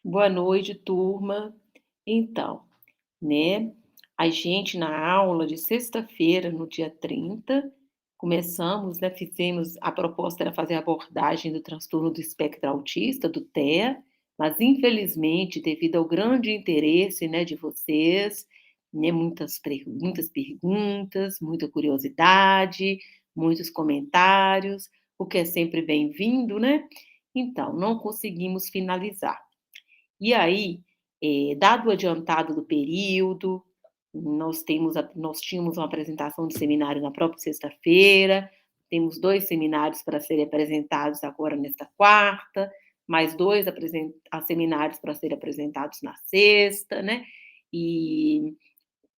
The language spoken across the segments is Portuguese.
Boa noite, turma. Então, né, a gente na aula de sexta-feira, no dia 30, começamos, né, fizemos a proposta era fazer a abordagem do transtorno do espectro autista, do TEA, mas infelizmente, devido ao grande interesse, né, de vocês, né, muitas perguntas, muita curiosidade, muitos comentários, o que é sempre bem-vindo, né, então não conseguimos finalizar. E aí, dado o adiantado do período, nós tínhamos uma apresentação de seminário na própria sexta-feira, temos 2 seminários para serem apresentados agora nesta quarta, mais 2 seminários para serem apresentados na sexta, né, e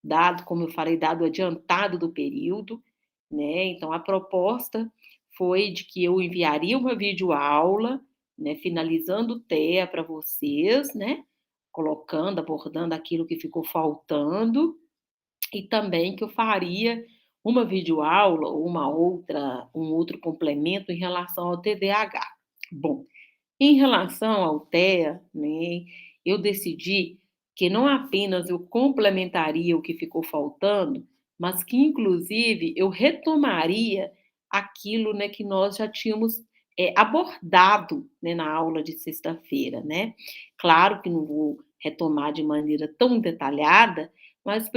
dado, como eu falei, dado o adiantado do período, né, então a proposta foi de que eu enviaria uma videoaula, né, finalizando o TEA para vocês, né, colocando, abordando aquilo que ficou faltando, e também que eu faria uma videoaula ou um outro complemento em relação ao TDAH. Bom, em relação ao TEA, né, eu decidi que não apenas eu complementaria o que ficou faltando, mas que inclusive eu retomaria aquilo, né, que nós já tínhamos, abordado, né, na aula de sexta-feira, né. Claro que não vou retomar de maneira tão detalhada, mas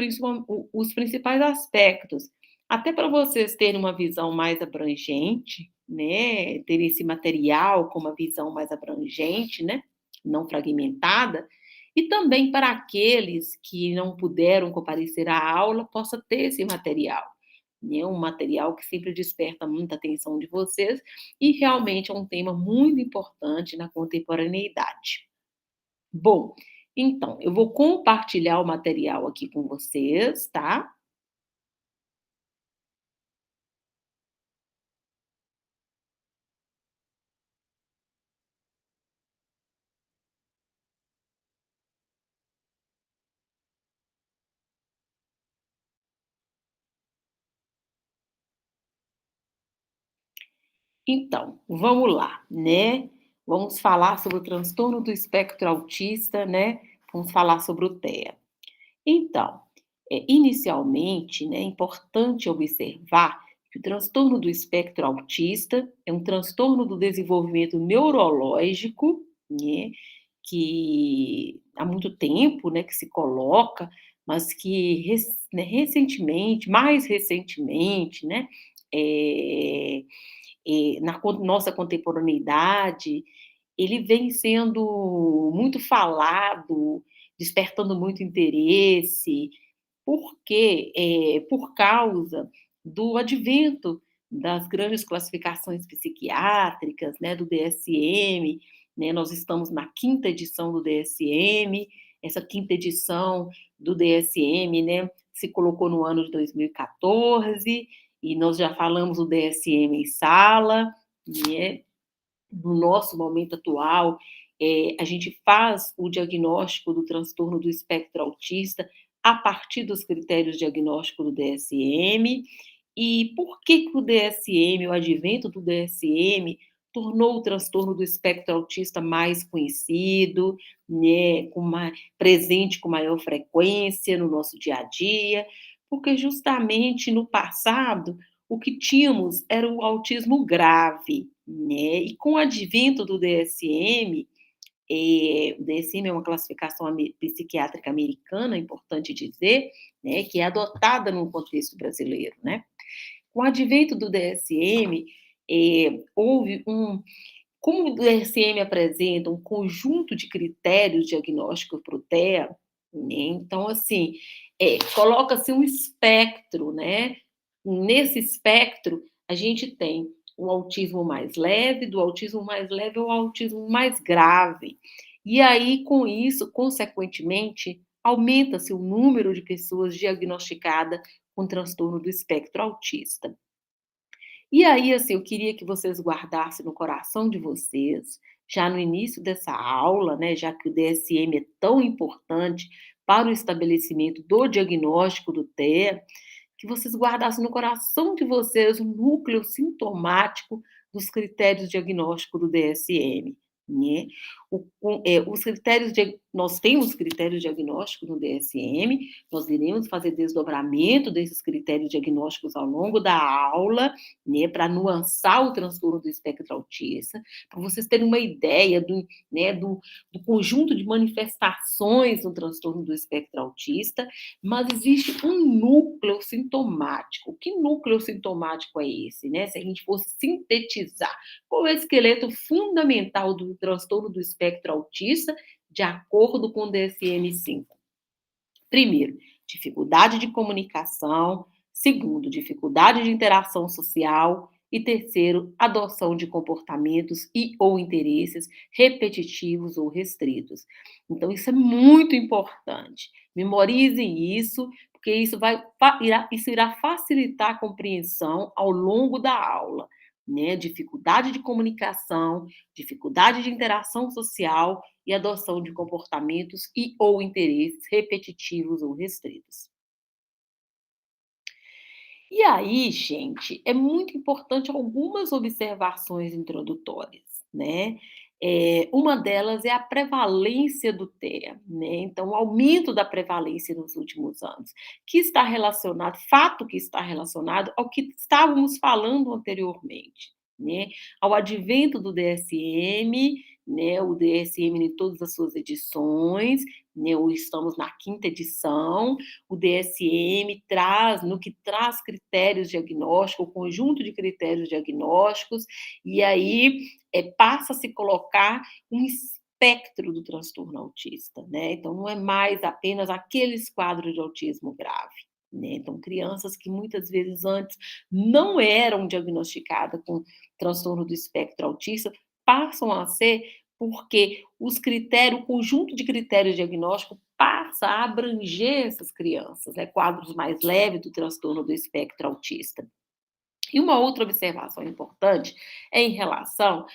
os principais aspectos, até para vocês terem uma visão mais abrangente, né, terem esse material com uma visão mais abrangente, né, não fragmentada, e também para aqueles que não puderam comparecer à aula, possa ter esse material, né, um material que sempre desperta muita atenção de vocês e realmente é um tema muito importante na contemporaneidade. Bom, então, eu vou compartilhar o material aqui com vocês, tá? Então, vamos lá, né? Vamos falar sobre o transtorno do espectro autista, né? Vamos falar sobre o TEA. Então, inicialmente, né, é importante observar que o transtorno do espectro autista é um transtorno do desenvolvimento neurológico, né, que há muito tempo, né, que se coloca, mas que mais recentemente, né, eh, nossa contemporaneidade, ele vem sendo muito falado, despertando muito interesse, porque, por causa do advento das grandes classificações psiquiátricas, né, do DSM, né, nós estamos na quinta edição do DSM, essa quinta edição do DSM, né, se colocou no ano de 2014, e nós já falamos do DSM em sala, né, no nosso momento atual, a gente faz o diagnóstico do transtorno do espectro autista a partir dos critérios diagnósticos do DSM. E por que que o advento do DSM, tornou o transtorno do espectro autista mais conhecido, né, presente com maior frequência no nosso dia a dia? Porque justamente no passado o que tínhamos era o autismo grave, né, e com o advento do DSM, o DSM é uma classificação psiquiátrica americana, é importante dizer, né, que é adotada no contexto brasileiro, né. Com o advento do DSM, houve como o DSM apresenta um conjunto de critérios diagnósticos para o TEA, né, então assim, coloca-se um espectro, né, nesse espectro a gente tem o autismo mais leve, do autismo mais leve ao autismo mais grave. E aí, com isso, consequentemente, aumenta-se o número de pessoas diagnosticadas com transtorno do espectro autista. E aí, assim, eu queria que vocês guardassem no coração de vocês, já no início dessa aula, né, já que o DSM é tão importante para o estabelecimento do diagnóstico do TEA, que vocês guardassem no coração de vocês o núcleo sintomático dos critérios diagnósticos do DSM, né. Os critérios nós temos critérios diagnósticos no DSM, nós iremos fazer desdobramento desses critérios diagnósticos ao longo da aula, né, para nuançar o transtorno do espectro autista, para vocês terem uma ideia do conjunto de manifestações do transtorno do espectro autista, mas existe um núcleo sintomático. Que núcleo sintomático é esse, né? Se a gente fosse sintetizar, qual é o esqueleto fundamental do transtorno do espectro autista, de acordo com o DSM-5? Primeiro, dificuldade de comunicação. Segundo, dificuldade de interação social. E terceiro, adoção de comportamentos e ou interesses repetitivos ou restritos. Então, isso é muito importante. Memorizem isso, porque isso irá facilitar a compreensão ao longo da aula. Né? Dificuldade de comunicação, dificuldade de interação social e adoção de comportamentos e ou interesses repetitivos ou restritos. E aí, gente, é muito importante algumas observações introdutórias, né? Uma delas é a prevalência do TEA, né? Então, o aumento da prevalência nos últimos anos, que está relacionado, fato que está relacionado ao que estávamos falando anteriormente, né? Ao advento do DSM, né? O DSM em todas as suas edições, né? Hoje estamos na quinta edição. O DSM traz, no que traz critérios diagnósticos, o conjunto de critérios diagnósticos, e aí passa a se colocar um espectro do transtorno autista, né? Então, não é mais apenas aqueles quadros de autismo grave. Né? Então, crianças que muitas vezes antes não eram diagnosticadas com transtorno do espectro autista, passam a ser porque o conjunto de critérios diagnósticos passa a abranger essas crianças, né? Quadros mais leves do transtorno do espectro autista. E uma outra observação importante é em relação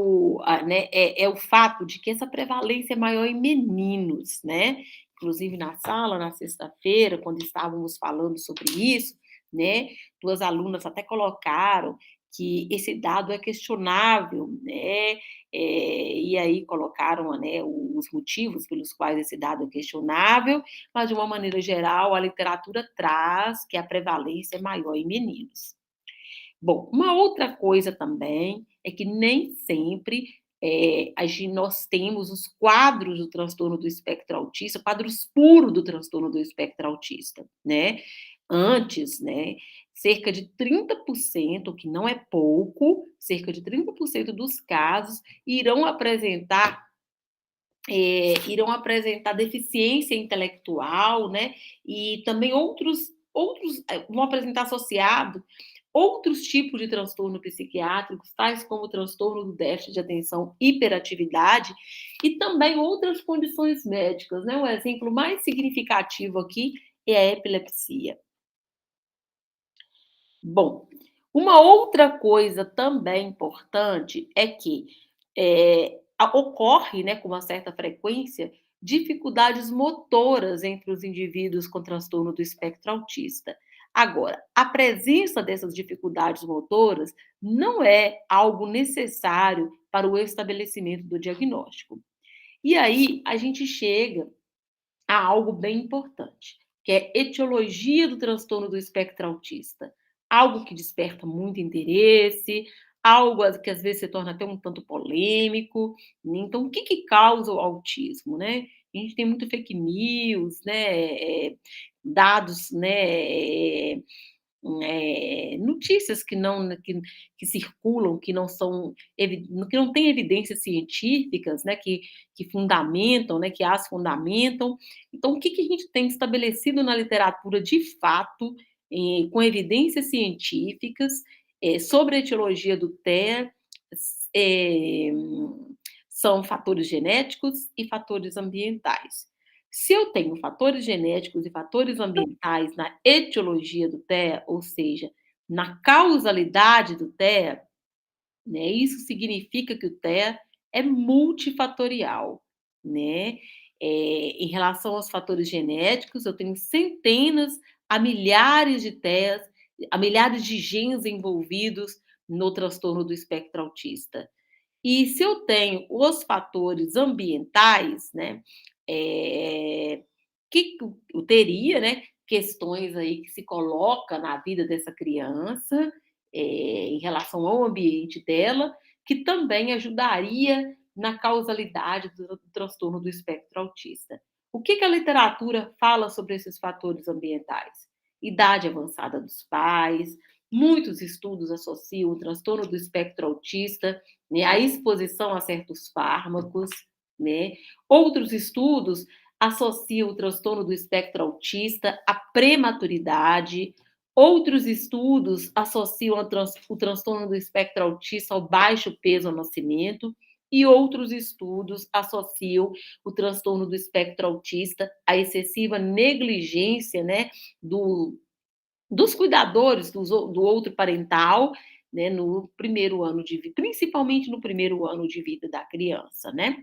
o fato de que essa prevalência é maior em meninos, né? Inclusive na sala, na sexta-feira, quando estávamos falando sobre isso, né? Duas alunas até colocaram que esse dado é questionável, né? E aí colocaram, né, os motivos pelos quais esse dado é questionável, mas de uma maneira geral, a literatura traz que a prevalência é maior em meninos. Bom, uma outra coisa também é que nem sempre nós temos os quadros do transtorno do espectro autista, quadros puros do transtorno do espectro autista, né? Antes, né, cerca de 30%, que não é pouco, cerca de 30% dos casos irão apresentar deficiência intelectual, né? E também vão apresentar associado outros tipos de transtorno psiquiátricos, tais como o transtorno do déficit de atenção, hiperatividade, e também outras condições médicas, né? Um exemplo mais significativo aqui é a epilepsia. Bom, uma outra coisa também importante é que ocorre, né, com uma certa frequência, dificuldades motoras entre os indivíduos com transtorno do espectro autista. Agora, a presença dessas dificuldades motoras não é algo necessário para o estabelecimento do diagnóstico. E aí a gente chega a algo bem importante, que é etiologia do transtorno do espectro autista. Algo que desperta muito interesse, algo que às vezes se torna até um tanto polêmico. Então, o que causa o autismo, né? A gente tem muito fake news, né? Dados, né? Notícias que circulam, que não têm evidências científicas, né, que fundamentam, né, que as fundamentam. Então, o que a gente tem estabelecido na literatura de fato, com evidências científicas, sobre a etiologia do TEA, eh, são fatores genéticos e fatores ambientais. Se eu tenho fatores genéticos e fatores ambientais na etiologia do TEA, ou seja, na causalidade do TEA, né, isso significa que o TEA é multifatorial, né? Em relação aos fatores genéticos, eu tenho centenas a milhares de TEAs, a milhares de genes envolvidos no transtorno do espectro autista. E se eu tenho os fatores ambientais, né, que eu teria, né, questões aí que se coloca na vida dessa criança, em relação ao ambiente dela, que também ajudaria na causalidade do transtorno do espectro autista. O que que a literatura fala sobre esses fatores ambientais? Idade avançada dos pais, muitos estudos associam o transtorno do espectro autista, né, à exposição a certos fármacos, né? Outros estudos associam o transtorno do espectro autista à prematuridade. Outros estudos associam o transtorno do espectro autista ao baixo peso ao nascimento. E outros estudos associam o transtorno do espectro autista à excessiva negligência, né, dos cuidadores do outro parental, né, no primeiro ano de vida, principalmente no primeiro ano de vida da criança, né?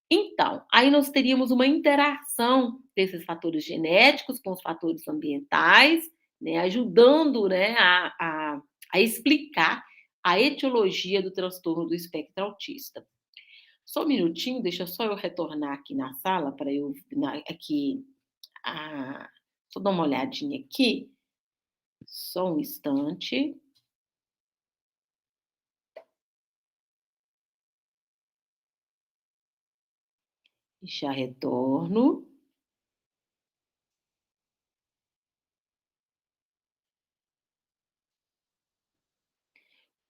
Então, aí nós teríamos uma interação desses fatores genéticos com os fatores ambientais, né, ajudando, né, a explicar a etiologia do transtorno do espectro autista. Só um minutinho, deixa só eu retornar aqui na sala para eu aqui, a, só dar uma olhadinha aqui, só um instante. Já retorno.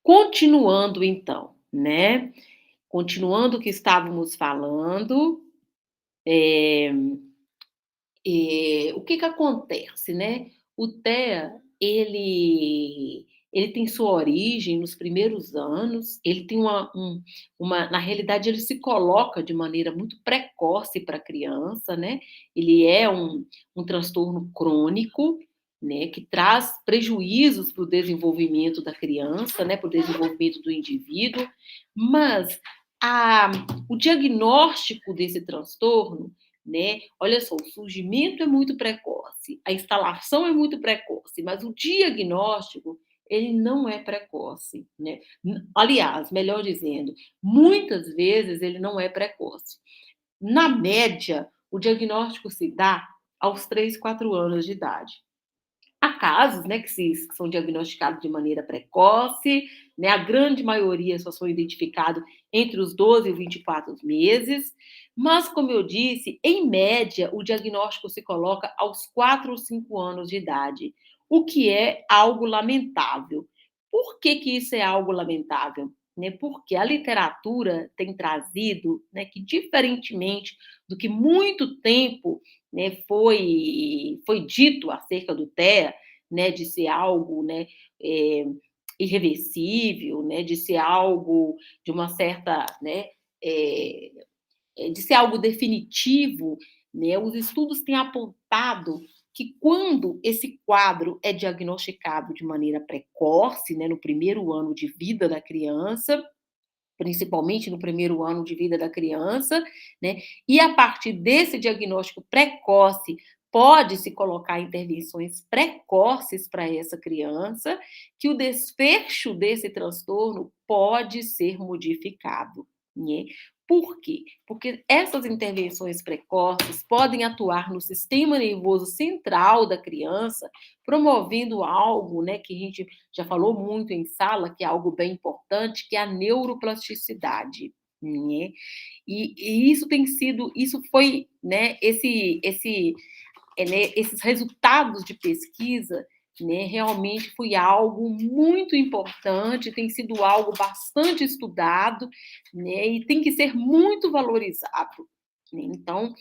Continuando então, né? Continuando o que estávamos falando, eh, o que que acontece, né? O TEA, ele tem sua origem nos primeiros anos, ele tem na realidade, ele se coloca de maneira muito precoce para a criança, né? Ele é um transtorno crônico, né? Que traz prejuízos para o desenvolvimento da criança, né? Para o desenvolvimento do indivíduo, mas a, o diagnóstico desse transtorno, né? Olha só, o surgimento é muito precoce, a instalação é muito precoce, mas o diagnóstico ele não é precoce, né? Aliás, melhor dizendo, muitas vezes ele não é precoce. Na média, o diagnóstico se dá aos 3, 4 anos de idade. Há casos, né, que são diagnosticados de maneira precoce, né, a grande maioria só são identificados entre os 12 e 24 meses, mas, como eu disse, em média, o diagnóstico se coloca aos 4 ou 5 anos de idade, o que é algo lamentável. Por que que isso é algo lamentável? Né, porque a literatura tem trazido, né, que diferentemente do que muito tempo, né, foi dito acerca do TEA, né, de ser algo, né, é, irreversível, né, de ser algo de uma certa, né, é, de ser algo definitivo, né, os estudos têm apontado que quando esse quadro é diagnosticado de maneira precoce, né, no primeiro ano de vida da criança, principalmente no primeiro ano de vida da criança, né? E a partir desse diagnóstico precoce, pode-se colocar intervenções precoces para essa criança, que o desfecho desse transtorno pode ser modificado, né? Por quê? Porque essas intervenções precoces podem atuar no sistema nervoso central da criança, promovendo algo, né, que a gente já falou muito em sala, que é algo bem importante, que é a neuroplasticidade, né? E isso tem sido, isso foi, né, né, esses resultados de pesquisa, né, realmente foi algo muito importante, tem sido algo bastante estudado, né, e tem que ser muito valorizado, né? Então,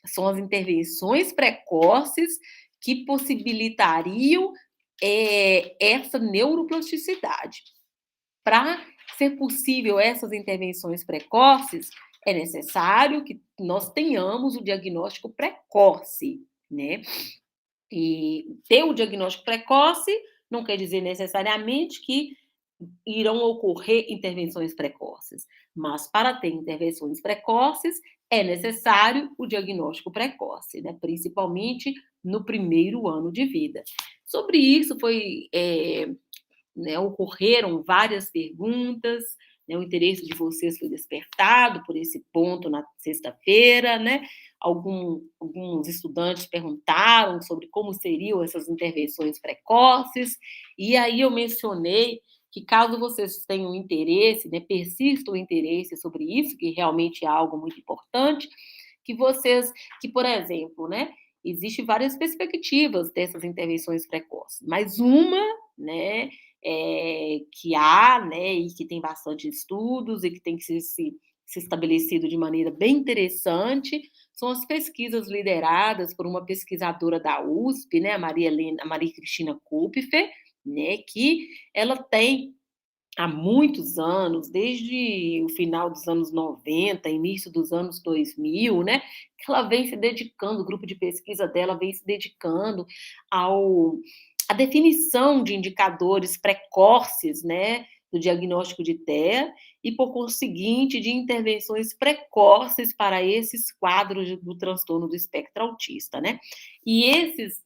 são as intervenções precoces que possibilitariam essa neuroplasticidade. Para ser possível essas intervenções precoces, é necessário que nós tenhamos o diagnóstico precoce, né? E ter o diagnóstico precoce não quer dizer necessariamente que irão ocorrer intervenções precoces, mas para ter intervenções precoces é necessário o diagnóstico precoce, né? Principalmente no primeiro ano de vida. Sobre isso né, ocorreram várias perguntas, né, o interesse de vocês foi despertado por esse ponto na sexta-feira, né? Alguns estudantes perguntaram sobre como seriam essas intervenções precoces, e aí eu mencionei que caso vocês tenham interesse, né, persista o interesse sobre isso, que realmente é algo muito importante, que vocês, que por exemplo, né, existe várias perspectivas dessas intervenções precoces, mas uma, né, que há, né, e que tem bastante estudos e que tem que se estabelecido de maneira bem interessante, são as pesquisas lideradas por uma pesquisadora da USP, né, a Maria Cristina Kupfer, né, que ela tem há muitos anos, desde o final dos anos 90, início dos anos 2000, né, que ela vem se dedicando, o grupo de pesquisa dela vem se dedicando ao à definição de indicadores precoces, né, do diagnóstico de TEA e, por conseguinte, de intervenções precoces para esses quadros do transtorno do espectro autista, né. E esses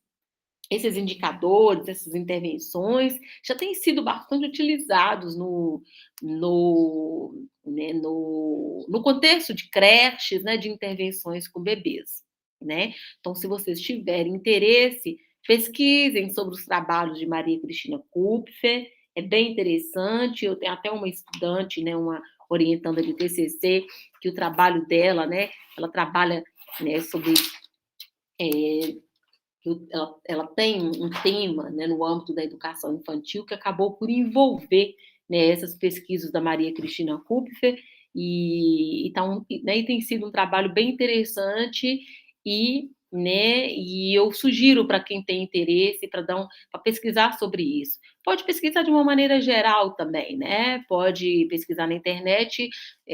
indicadores, essas intervenções, já têm sido bastante utilizados no contexto de creches, né, de intervenções com bebês, né. Então, se vocês tiverem interesse, pesquisem sobre os trabalhos de Maria Cristina Kupfer, é bem interessante. Eu tenho até uma estudante, né, uma orientanda de TCC, que o trabalho dela, né, ela trabalha, né, sobre ela tem um tema, né, no âmbito da educação infantil que acabou por envolver, né, essas pesquisas da Maria Cristina Kupfer e tem sido um trabalho bem interessante e eu sugiro para quem tem interesse para pesquisar sobre isso. Pode pesquisar de uma maneira geral também, né? Pode pesquisar na internet,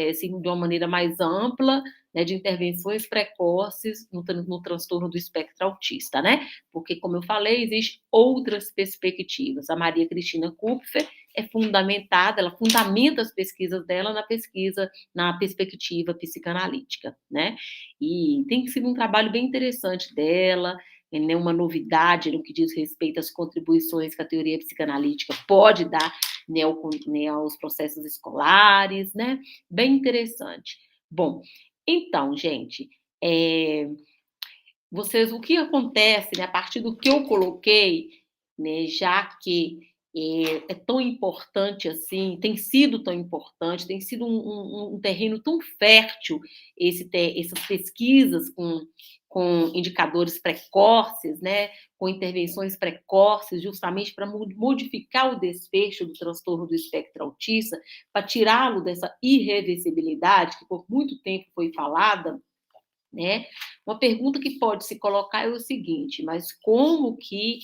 assim, de uma maneira mais ampla, né, de intervenções precoces no transtorno do espectro autista, né? Porque, como eu falei, existem outras perspectivas. A Maria Cristina Kupfer ela fundamenta as pesquisas dela na perspectiva psicanalítica, né? E tem sido um trabalho bem interessante dela, né, uma novidade no que diz respeito às contribuições que a teoria psicanalítica pode dar, né, aos processos escolares, né? Bem interessante. Bom, então, gente, é, o que acontece, né, a partir do que eu coloquei, né, já que é tão importante assim, tem sido tão importante, tem sido um terreno tão fértil essas pesquisas com indicadores precoces, né, com intervenções precoces, justamente para modificar o desfecho do transtorno do espectro autista, para tirá-lo dessa irreversibilidade que por muito tempo foi falada, né? Uma pergunta que pode se colocar é o seguinte: mas como que,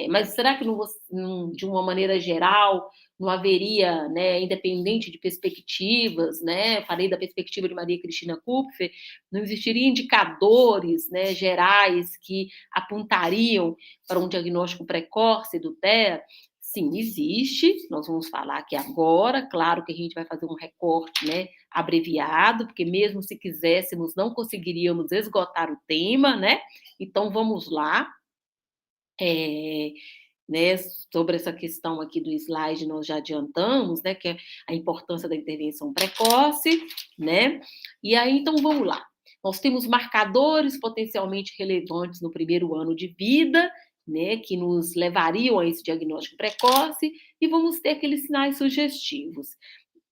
mas será que de uma maneira geral não haveria, né, independente de perspectivas, né? Falei da perspectiva de Maria Cristina Kupfer, não existiria indicadores, né, gerais que apontariam para um diagnóstico precoce do TEA? Sim, existe. Nós vamos falar aqui agora. Claro que a gente vai fazer um recorte, né, abreviado, porque mesmo se quiséssemos, não conseguiríamos esgotar o tema, né? Então vamos lá. É, né, sobre essa questão aqui do slide, nós já adiantamos, né, que é a importância da intervenção precoce, né? E aí, então vamos lá. Nós temos marcadores potencialmente relevantes no primeiro ano de vida, né, que nos levariam a esse diagnóstico precoce, e vamos ter aqueles sinais sugestivos.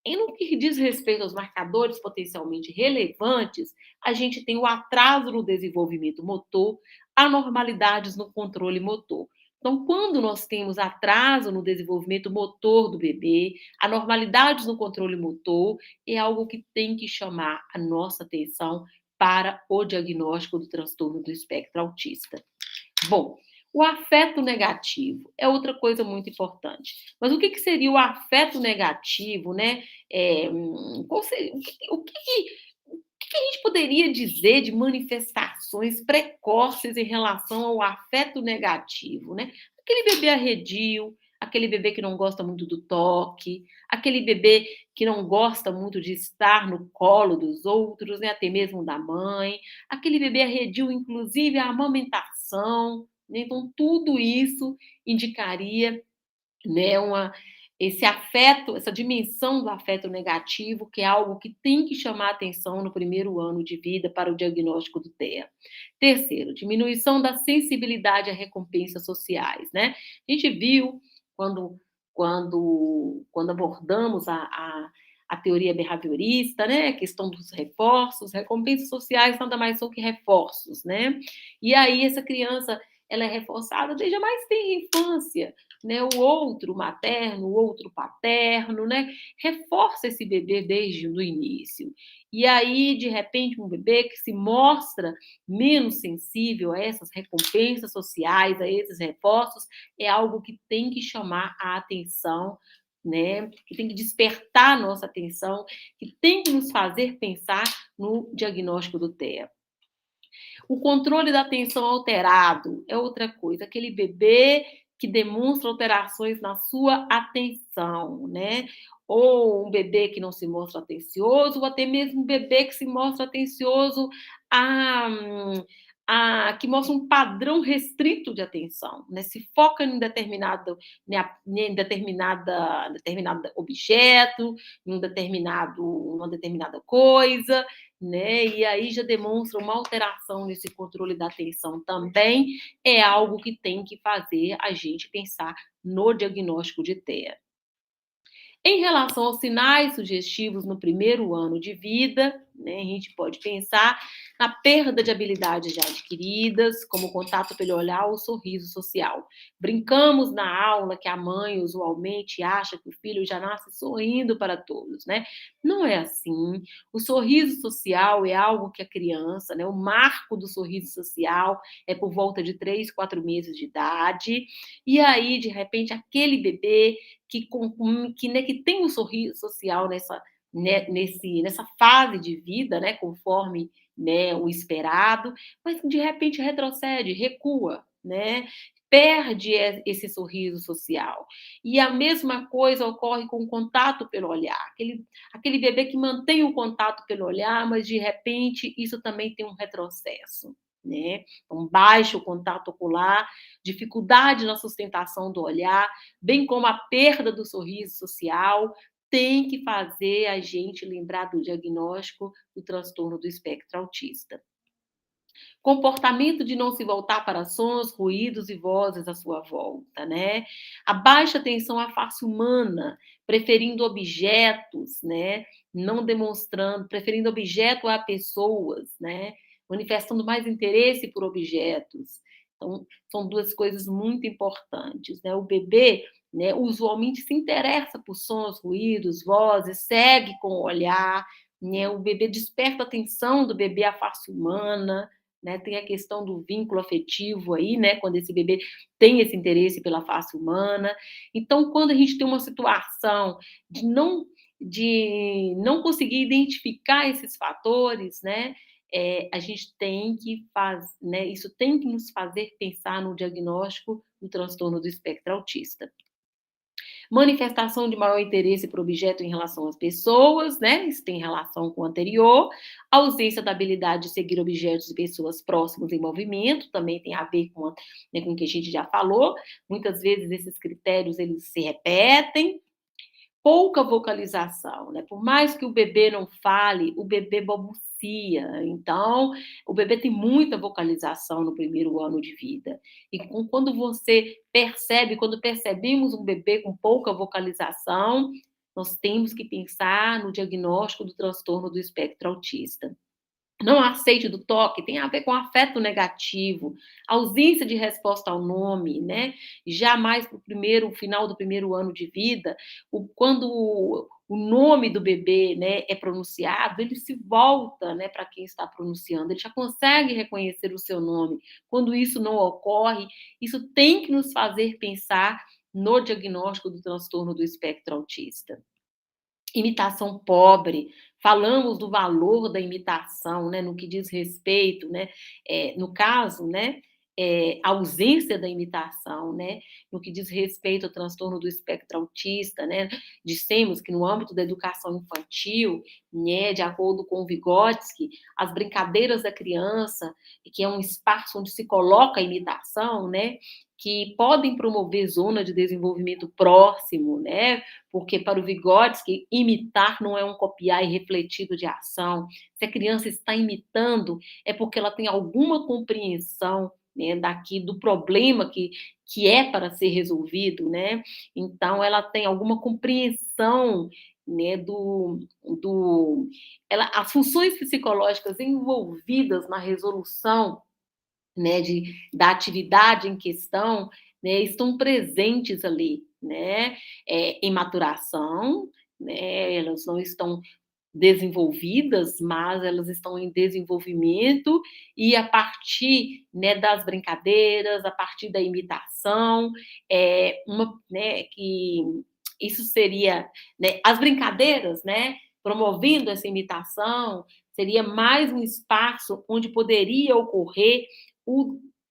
E no que diz respeito aos marcadores potencialmente relevantes, a gente tem o atraso no desenvolvimento motor, anormalidades no controle motor. Então, quando nós temos atraso no desenvolvimento motor do bebê, anormalidades no controle motor, é algo que tem que chamar a nossa atenção para o diagnóstico do transtorno do espectro autista. Bom, o afeto negativo é outra coisa muito importante. Mas o que seria o afeto negativo, né? Qual seria, o que a gente poderia dizer de manifestações precoces em relação ao afeto negativo, né? Aquele bebê arredio, aquele bebê que não gosta muito do toque, aquele bebê que não gosta muito de estar no colo dos outros, né? Até mesmo da mãe, aquele bebê arredio, inclusive a amamentação, né? Então, tudo isso indicaria, né, esse afeto, essa dimensão do afeto negativo, que é algo que tem que chamar atenção no primeiro ano de vida para o diagnóstico do TEA. Terceiro, diminuição da sensibilidade a recompensas sociais, né? A gente viu quando, quando abordamos a teoria behaviorista, né? A questão dos reforços, recompensas sociais nada mais são que reforços, né? E aí essa criança ela é reforçada desde a mais tenra infância, né? O outro materno, o outro paterno, né? Reforça esse bebê desde o início. E aí, de repente, um bebê que se mostra menos sensível a essas recompensas sociais, a esses reforços, é algo que tem que chamar a atenção, né? Que tem que despertar a nossa atenção, que tem que nos fazer pensar no diagnóstico do TEA. O controle da atenção alterado é outra coisa, aquele bebê que demonstra alterações na sua atenção, né? Ou um bebê que não se mostra atencioso, ou até mesmo um bebê que se mostra atencioso a, que mostra um padrão restrito de atenção, né? Se foca em determinado objeto, uma determinada coisa, né? E aí já demonstra uma alteração nesse controle da atenção também, é algo que tem que fazer a gente pensar no diagnóstico de TEA. Em relação aos sinais sugestivos no primeiro ano de vida, né, a gente pode pensar na perda de habilidades já adquiridas, como o contato pelo olhar ou sorriso social. Brincamos na aula que a mãe usualmente acha que o filho já nasce sorrindo para todos, né? Não é assim. O sorriso social é algo que a criança, né, o marco do sorriso social é por volta de 3, 4 meses de idade, e aí, de repente, aquele bebê que tem um sorriso social nessa fase de vida, né, conforme, né, o esperado, mas de repente retrocede, recua, né, perde esse sorriso social. E a mesma coisa ocorre com o contato pelo olhar. Aquele bebê que mantém o contato pelo olhar, mas de repente isso também tem um retrocesso. Né? Então, baixo contato ocular, dificuldade na sustentação do olhar, bem como a perda do sorriso social, tem que fazer a gente lembrar do diagnóstico do transtorno do espectro autista. Comportamento de não se voltar para sons, ruídos e vozes à sua volta, né? A baixa atenção à face humana, preferindo objetos, né? Não demonstrando, preferindo objeto a pessoas, né? Manifestando mais interesse por objetos. Então, são duas coisas muito importantes, né? O bebê, né, usualmente se interessa por sons, ruídos, vozes, segue com o olhar, né? O bebê desperta a atenção do bebê à face humana, né? Tem a questão do vínculo afetivo aí, né? Quando esse bebê tem esse interesse pela face humana. Então, quando a gente tem uma situação de não conseguir identificar esses fatores, né? A gente tem que fazer, né? Isso tem que nos fazer pensar no diagnóstico do transtorno do espectro autista. Manifestação de maior interesse por objeto em relação às pessoas, né? Isso tem relação com o anterior. A ausência da habilidade de seguir objetos e pessoas próximas em movimento, também tem a ver né, com o que a gente já falou. Muitas vezes esses critérios eles se repetem. Pouca vocalização, né? Por mais que o bebê não fale, o bebê balbucia. Então, o bebê tem muita vocalização no primeiro ano de vida. E quando você percebe, quando percebemos um bebê com pouca vocalização, nós temos que pensar no diagnóstico do transtorno do espectro autista. Não aceite do toque tem a ver com afeto negativo, ausência de resposta ao nome, né? Jamais para o final do primeiro ano de vida, quando o nome do bebê, né, é pronunciado, ele se volta, né, para quem está pronunciando, ele já consegue reconhecer o seu nome. Quando isso não ocorre, isso tem que nos fazer pensar no diagnóstico do transtorno do espectro autista. Imitação pobre, falamos do valor da imitação, né, no que diz respeito, né, no caso, né, ausência da imitação, né, no que diz respeito ao transtorno do espectro autista, né, dissemos que no âmbito da educação infantil, né, de acordo com o Vygotsky, as brincadeiras da criança, que é um espaço onde se coloca a imitação, né, que podem promover zona de desenvolvimento próximo, né, porque para o Vygotsky, imitar não é um copiar irrefletido de ação. Se a criança está imitando, é porque ela tem alguma compreensão, né, daqui do problema que é para ser resolvido, né? Então, ela tem alguma compreensão, né, as funções psicológicas envolvidas na resolução, né, da atividade em questão, né, estão presentes ali, né, em maturação, né, elas não estão desenvolvidas, mas elas estão em desenvolvimento e a partir, né, das brincadeiras, a partir da imitação, que isso seria, né, as brincadeiras, né, promovendo essa imitação, seria mais um espaço onde poderia ocorrer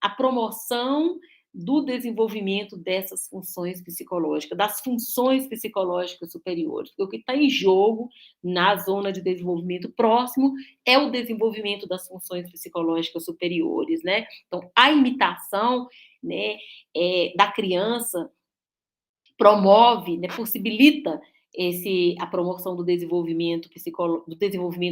a promoção do desenvolvimento dessas funções psicológicas, das funções psicológicas superiores. O que está em jogo na zona de desenvolvimento próximo é o desenvolvimento das funções psicológicas superiores, né? Então, a imitação, né, da criança promove, né, possibilita a promoção do desenvolvimento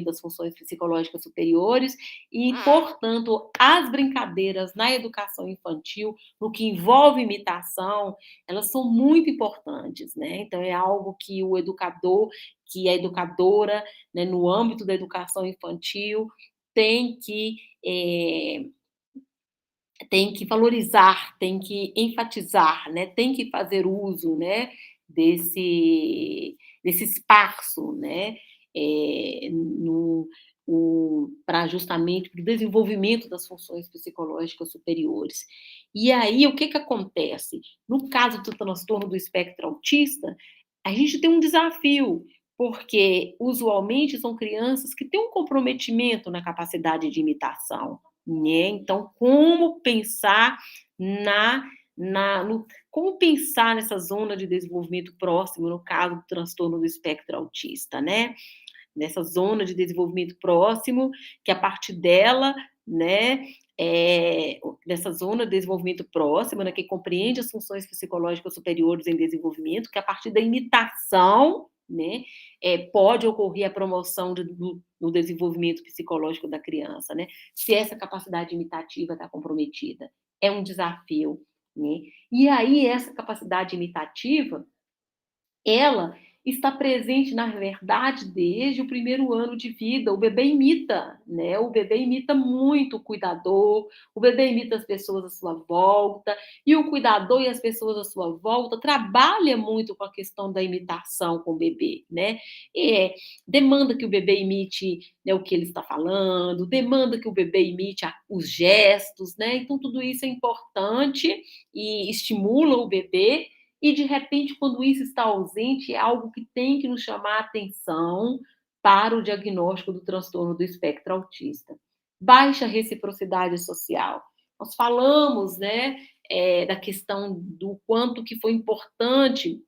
das funções psicológicas superiores e, portanto, as brincadeiras na educação infantil, no que envolve imitação, elas são muito importantes, né? Então, é algo que o educador, que a educadora, né, no âmbito da educação infantil, tem que é, tem que valorizar, tem que enfatizar, né, tem que fazer uso, né, desse espaço, né, no para justamente para o desenvolvimento das funções psicológicas superiores. E aí, o que que acontece? No caso do transtorno do espectro autista, a gente tem um desafio, porque usualmente são crianças que têm um comprometimento na capacidade de imitação, né? Então, como pensar na, como pensar nessa zona de desenvolvimento próximo, no caso do transtorno do espectro autista, né? Nessa zona de desenvolvimento próximo, que a partir dela, né, dessa zona de desenvolvimento próximo, né, que compreende as funções psicológicas superiores em desenvolvimento, que a partir da imitação, né, pode ocorrer a promoção do desenvolvimento psicológico da criança, né, se essa capacidade imitativa está comprometida. É um desafio, né? E aí, essa capacidade imitativa, ela está presente, na verdade, desde o primeiro ano de vida. O bebê imita, né? O bebê imita muito o cuidador, o bebê imita as pessoas à sua volta, e o cuidador e as pessoas à sua volta trabalham muito com a questão da imitação com o bebê, né? Demanda que o bebê imite, né, o que ele está falando, demanda que o bebê imite os gestos, né? Então, tudo isso é importante e estimula o bebê, e, de repente, quando isso está ausente, é algo que tem que nos chamar a atenção para o diagnóstico do transtorno do espectro autista. Baixa reciprocidade social. Nós falamos, né, da questão do quanto que foi importante,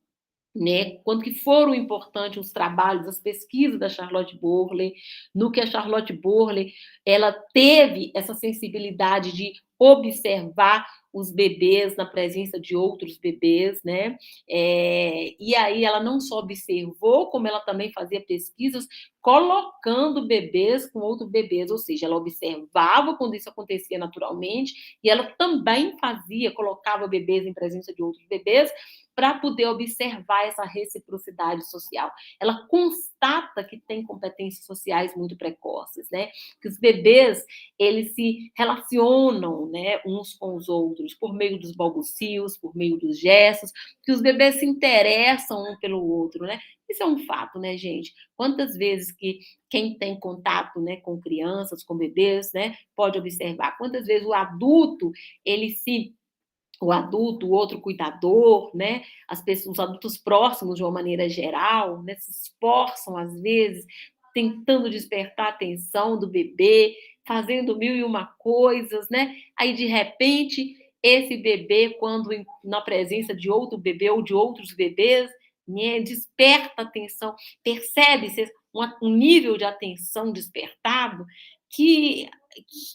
né, quanto que foram importantes os trabalhos, as pesquisas da Charlotte Burley, no que a Charlotte Burley, ela teve essa sensibilidade de observar os bebês na presença de outros bebês, né? E aí ela não só observou, como ela também fazia pesquisas colocando bebês com outros bebês, ou seja, ela observava quando isso acontecia naturalmente e ela também colocava bebês em presença de outros bebês para poder observar essa reciprocidade social. Ela constata que tem competências sociais muito precoces, né? Que os bebês, eles se relacionam, né, uns com os outros por meio dos balbucios, por meio dos gestos, que os bebês se interessam um pelo outro, né? Isso é um fato, né, gente? Quantas vezes que quem tem contato, né, com crianças, com bebês, né, pode observar quantas vezes o adulto, o adulto, o outro cuidador, né? As pessoas, os adultos próximos de uma maneira geral, né? Se esforçam às vezes tentando despertar a atenção do bebê, fazendo mil e uma coisas, né? Aí, de repente, esse bebê, quando na presença de outro bebê ou de outros bebês, né, desperta a atenção, percebe-se um nível de atenção despertado que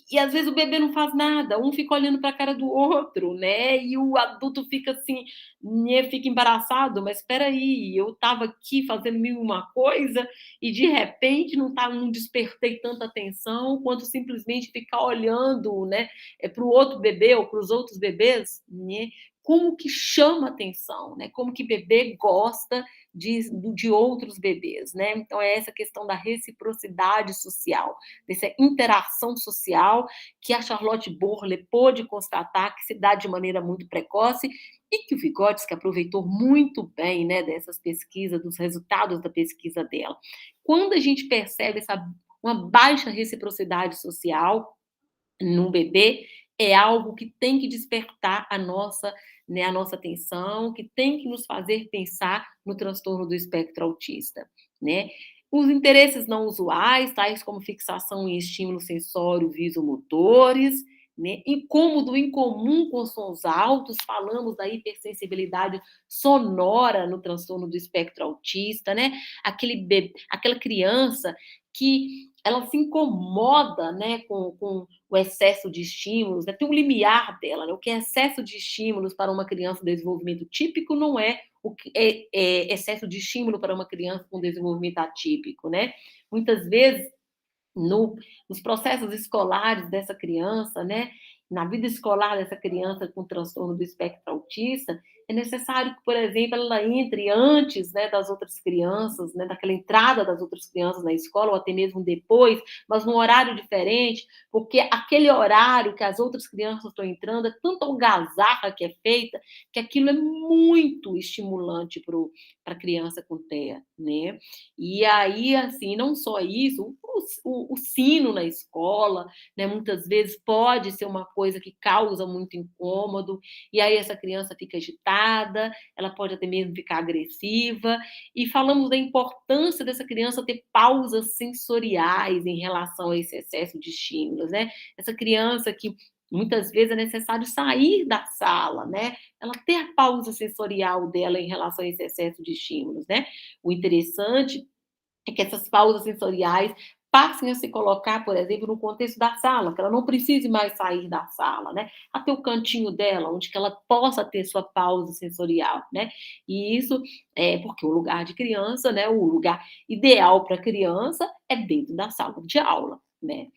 e às vezes o bebê não faz nada, um fica olhando para a cara do outro, né? E o adulto fica assim, né, fica embaraçado, mas espera aí, eu estava aqui fazendo mil e uma coisa e de repente não despertei tanta atenção quanto simplesmente ficar olhando, né, para o outro bebê ou para os outros bebês, né? Como que chama atenção, né? Como que bebê gosta de outros bebês, né? Então é essa questão da reciprocidade social, dessa interação social que a Charlotte Borle pôde constatar que se dá de maneira muito precoce e que o Vygotsky aproveitou muito bem, né, dessas pesquisas, dos resultados da pesquisa dela. Quando a gente percebe uma baixa reciprocidade social no bebê, é algo que tem que despertar né, a nossa atenção, que tem que nos fazer pensar no transtorno do espectro autista, né? Os interesses não usuais, tais como fixação em estímulos sensório viso-motores, né? Incômodo incomum com sons altos, falamos da hipersensibilidade sonora no transtorno do espectro autista, né? Aquela criança que ela se incomoda, né, com o excesso de estímulos, né? Tem um limiar dela, né? O que é excesso de estímulos para uma criança com desenvolvimento típico não é o que é excesso de estímulo para uma criança com desenvolvimento atípico, né? Muitas vezes nos processos escolares dessa criança, né, na vida escolar dessa criança com transtorno do espectro autista, é necessário que, por exemplo, ela entre antes, né, das outras crianças, né, daquela entrada das outras crianças na escola, ou até mesmo depois, mas num horário diferente, porque aquele horário que as outras crianças estão entrando é tanta algazarra que é feita, que aquilo é muito estimulante para a criança com TEA, né? E aí, assim, não só isso, o sino na escola, né, muitas vezes pode ser uma coisa que causa muito incômodo, e aí essa criança fica agitada, ela pode até mesmo ficar agressiva, e falamos da importância dessa criança ter pausas sensoriais em relação a esse excesso de estímulos, né? Essa criança que muitas vezes é necessário sair da sala, né? Ela ter a pausa sensorial dela em relação a esse excesso de estímulos, né? O interessante é que essas pausas sensoriais passem a se colocar, por exemplo, no contexto da sala, que ela não precise mais sair da sala, né? Até o cantinho dela, onde que ela possa ter sua pausa sensorial, né? E isso é porque o lugar de criança, né? O lugar ideal para criança é dentro da sala de aula, né?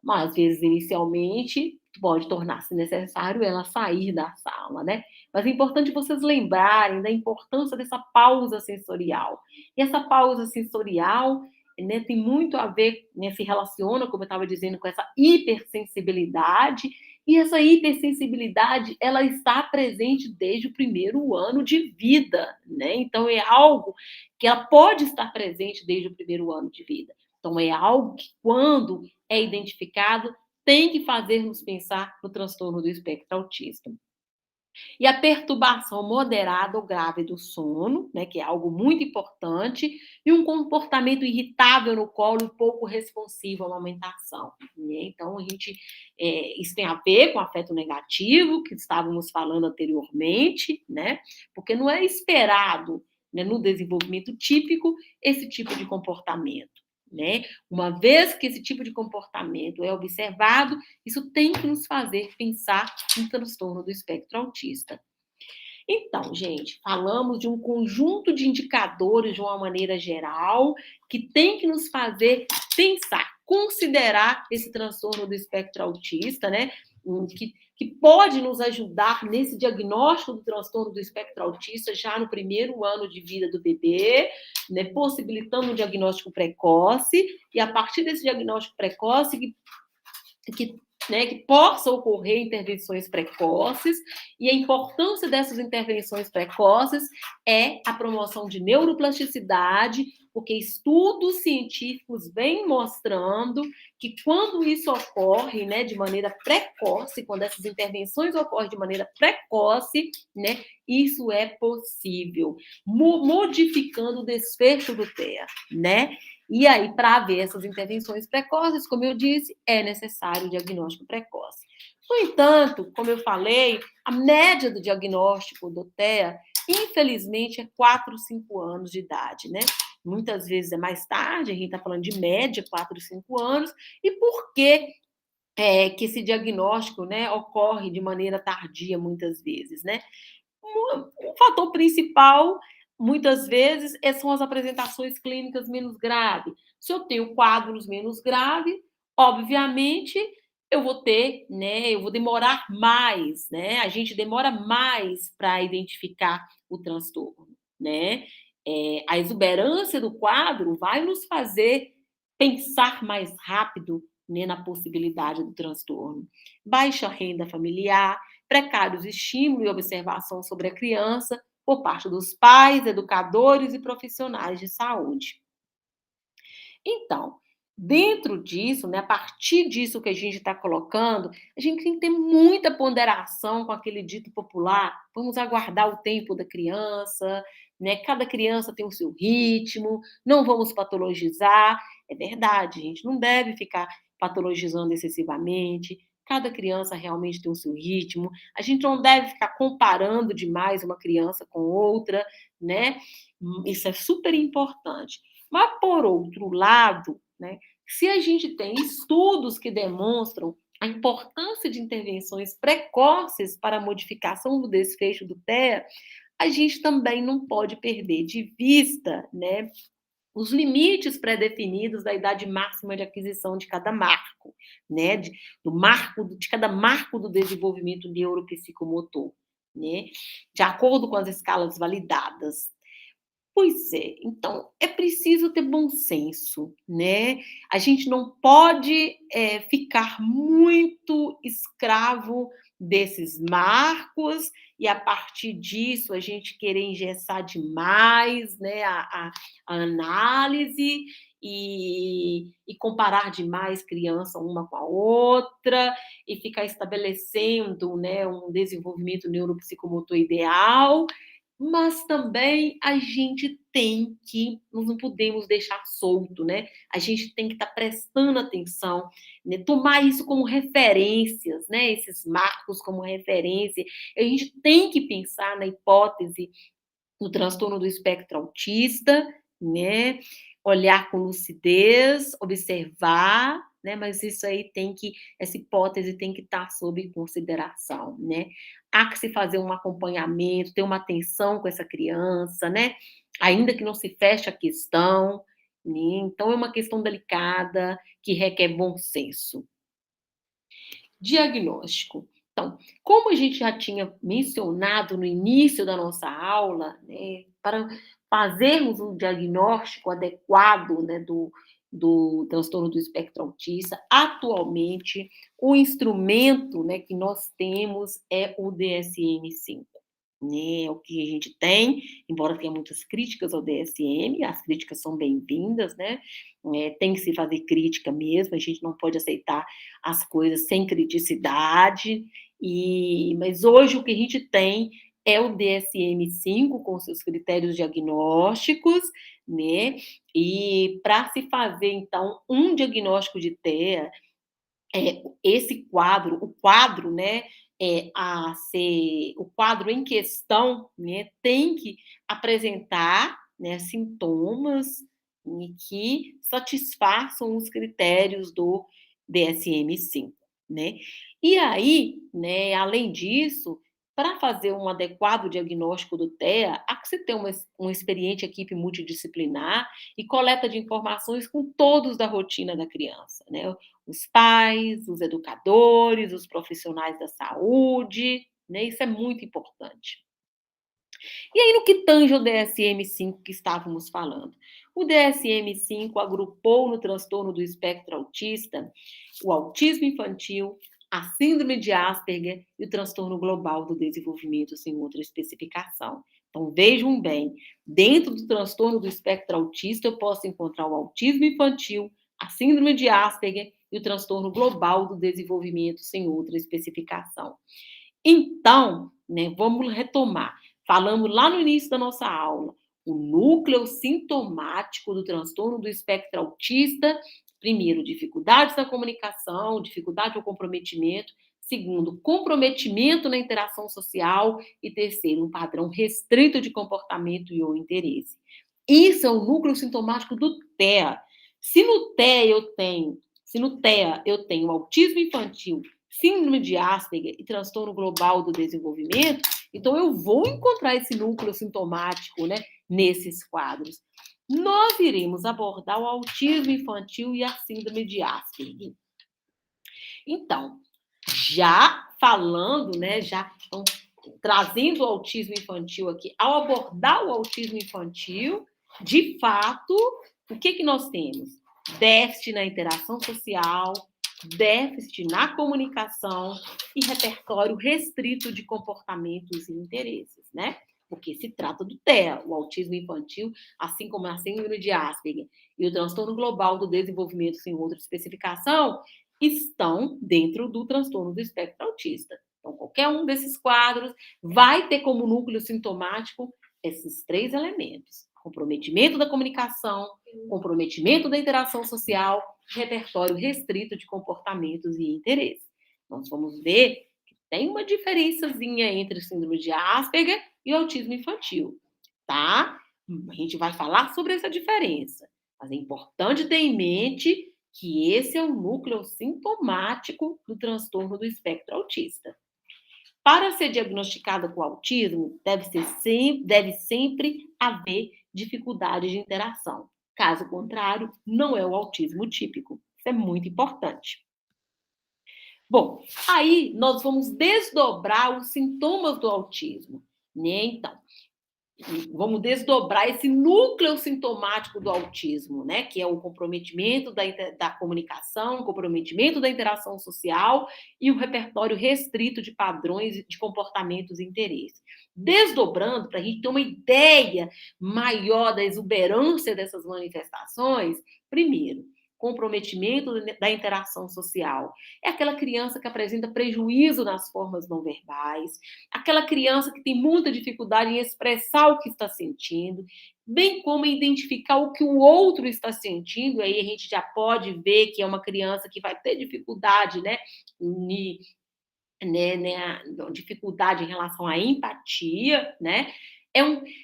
Mas, às vezes, inicialmente, pode tornar-se necessário ela sair da sala, né? Mas é importante vocês lembrarem da importância dessa pausa sensorial. E essa pausa sensorial, né, tem muito a ver, né, se relaciona, como eu estava dizendo, com essa hipersensibilidade, e essa hipersensibilidade, ela está presente desde o primeiro ano de vida, né? Então, é algo que ela pode estar presente desde o primeiro ano de vida. Então, é algo que, quando é identificado, tem que fazer-nos pensar no transtorno do espectro autista. E a perturbação moderada ou grave do sono, né, que é algo muito importante, e um comportamento irritável no colo e pouco responsivo à amamentação. Né? Então, isso tem a ver com afeto negativo, que estávamos falando anteriormente, né? Porque não é esperado, né, no desenvolvimento típico esse tipo de comportamento. Né? Uma vez que esse tipo de comportamento é observado, isso tem que nos fazer pensar no transtorno do espectro autista. Então, gente, falamos de um conjunto de indicadores de uma maneira geral que tem que nos fazer pensar, considerar esse transtorno do espectro autista, né? Que pode nos ajudar nesse diagnóstico do transtorno do espectro autista já no primeiro ano de vida do bebê, né? Possibilitando um diagnóstico precoce, e a partir desse diagnóstico precoce, que possa ocorrer intervenções precoces, e a importância dessas intervenções precoces é a promoção de neuroplasticidade, Porque estudos científicos vêm mostrando que quando isso ocorre, né, de maneira precoce, quando essas intervenções ocorrem de maneira precoce, né, isso é possível, modificando o desfecho do TEA, né? E aí, para haver essas intervenções precoces, como eu disse, é necessário o diagnóstico precoce. No entanto, como eu falei, a média do diagnóstico do TEA, infelizmente, é 4, 5 anos de idade, né? Muitas vezes é mais tarde, a gente está falando de média, 4, 5 anos. E por que que esse diagnóstico, né, ocorre de maneira tardia, muitas vezes, né? O fator principal, muitas vezes, são as apresentações clínicas menos graves. Se eu tenho quadros menos graves, obviamente, eu vou ter, né, eu vou demorar mais, né? A gente demora mais para identificar o transtorno, né? A exuberância do quadro vai nos fazer pensar mais rápido, né, na possibilidade do transtorno. Baixa renda familiar, precários estímulo e observação sobre a criança por parte dos pais, educadores e profissionais de saúde. Então, dentro disso, né, a partir disso que a gente está colocando, a gente tem que ter muita ponderação com aquele dito popular. Vamos aguardar o tempo da criança, né? Cada criança tem o seu ritmo, não vamos patologizar. É verdade, a gente não deve ficar patologizando excessivamente. Cada criança realmente tem o seu ritmo. A gente não deve ficar comparando demais uma criança com outra, né? Isso é super importante. Mas, por outro lado, né, se a gente tem estudos que demonstram a importância de intervenções precoces para a modificação do desfecho do TEA, a gente também não pode perder de vista, né, os limites pré-definidos da idade máxima de aquisição de cada marco, né, de cada marco do desenvolvimento neuropsicomotor, né, de acordo com as escalas validadas. Pois é, então é preciso ter bom senso, né? A gente não pode ficar muito escravo desses marcos e a partir disso a gente querer engessar demais, né, a análise e comparar demais criança uma com a outra e ficar estabelecendo, né, um desenvolvimento neuropsicomotor ideal, mas também a gente tem que, nós não podemos deixar solto, né? A gente tem que estar prestando atenção, né? Tomar isso como referências, né? Esses marcos como referência. A gente tem que pensar na hipótese do transtorno do espectro autista, né? Olhar com lucidez, observar, né? Mas isso aí essa hipótese tem que estar sob consideração, né? Há que se fazer um acompanhamento, ter uma atenção com essa criança, né? Ainda que não se feche a questão, né? Então é uma questão delicada que requer bom senso. Diagnóstico. Então, como a gente já tinha mencionado no início da nossa aula, né, para fazermos um diagnóstico adequado, né, do transtorno do espectro autista, atualmente o instrumento, né, que nós temos é o DSM-5. Né, é o que a gente tem, embora tenha muitas críticas ao DSM, as críticas são bem-vindas, né? Tem que se fazer crítica mesmo, a gente não pode aceitar as coisas sem criticidade, mas hoje o que a gente tem é o DSM-5 com seus critérios diagnósticos, né? E para se fazer, então, um diagnóstico de TEA, esse quadro, o quadro, né, o quadro em questão, né, tem que apresentar, né, sintomas, que satisfaçam os critérios do DSM-5, né? E aí, né, além disso, para fazer um adequado diagnóstico do TEA, há que se ter uma experiente equipe multidisciplinar e coleta de informações com todos da rotina da criança, né? Os pais, os educadores, os profissionais da saúde, né? Isso é muito importante. E aí, no que tange ao DSM-5 que estávamos falando? O DSM-5 agrupou no transtorno do espectro autista o autismo infantil, a síndrome de Asperger e o transtorno global do desenvolvimento sem outra especificação. Então, vejam bem, dentro do transtorno do espectro autista, eu posso encontrar o autismo infantil, a síndrome de Asperger e o transtorno global do desenvolvimento sem outra especificação. Então, né, vamos retomar. Falamos lá no início da nossa aula, o núcleo sintomático do transtorno do espectro autista, primeiro, dificuldades na comunicação, dificuldade ou comprometimento, segundo, comprometimento na interação social e terceiro, um padrão restrito de comportamento e ou interesse. Isso é o núcleo sintomático do TEA. Se no TEA eu tenho autismo infantil, síndrome de Asperger e transtorno global do desenvolvimento, então eu vou encontrar esse núcleo sintomático, né, nesses quadros. Nós iremos abordar o autismo infantil e a síndrome de Asperger. Então, já falando, né, já então, trazendo o autismo infantil aqui, ao abordar o autismo infantil, de fato, o que nós temos? Déficit na interação social, déficit na comunicação e repertório restrito de comportamentos e interesses, né? Porque se trata do TEA, o autismo infantil, assim como a síndrome de Asperger e o transtorno global do desenvolvimento sem outra especificação, estão dentro do transtorno do espectro autista. Então, qualquer um desses quadros vai ter como núcleo sintomático esses três elementos: comprometimento da comunicação, comprometimento da interação social, repertório restrito de comportamentos e interesses. Nós vamos ver que tem uma diferençazinha entre síndrome de Asperger e autismo infantil, tá? A gente vai falar sobre essa diferença, mas é importante ter em mente que esse é o núcleo sintomático do transtorno do espectro autista. Para ser diagnosticada com autismo, deve sempre haver dificuldade de interação. Caso contrário, não é o autismo típico. Isso é muito importante. Bom, aí nós vamos desdobrar os sintomas do autismo, né? Então, vamos desdobrar esse núcleo sintomático do autismo, né? Que é o comprometimento da comunicação, o comprometimento da interação social e o repertório restrito de padrões de comportamentos e interesses. Desdobrando, para a gente ter uma ideia maior da exuberância dessas manifestações, primeiro, comprometimento da interação social. É aquela criança que apresenta prejuízo nas formas não verbais, aquela criança que tem muita dificuldade em expressar o que está sentindo, bem como identificar o que o outro está sentindo. Aí a gente já pode ver que é uma criança que vai ter dificuldade, dificuldade em relação à empatia, né?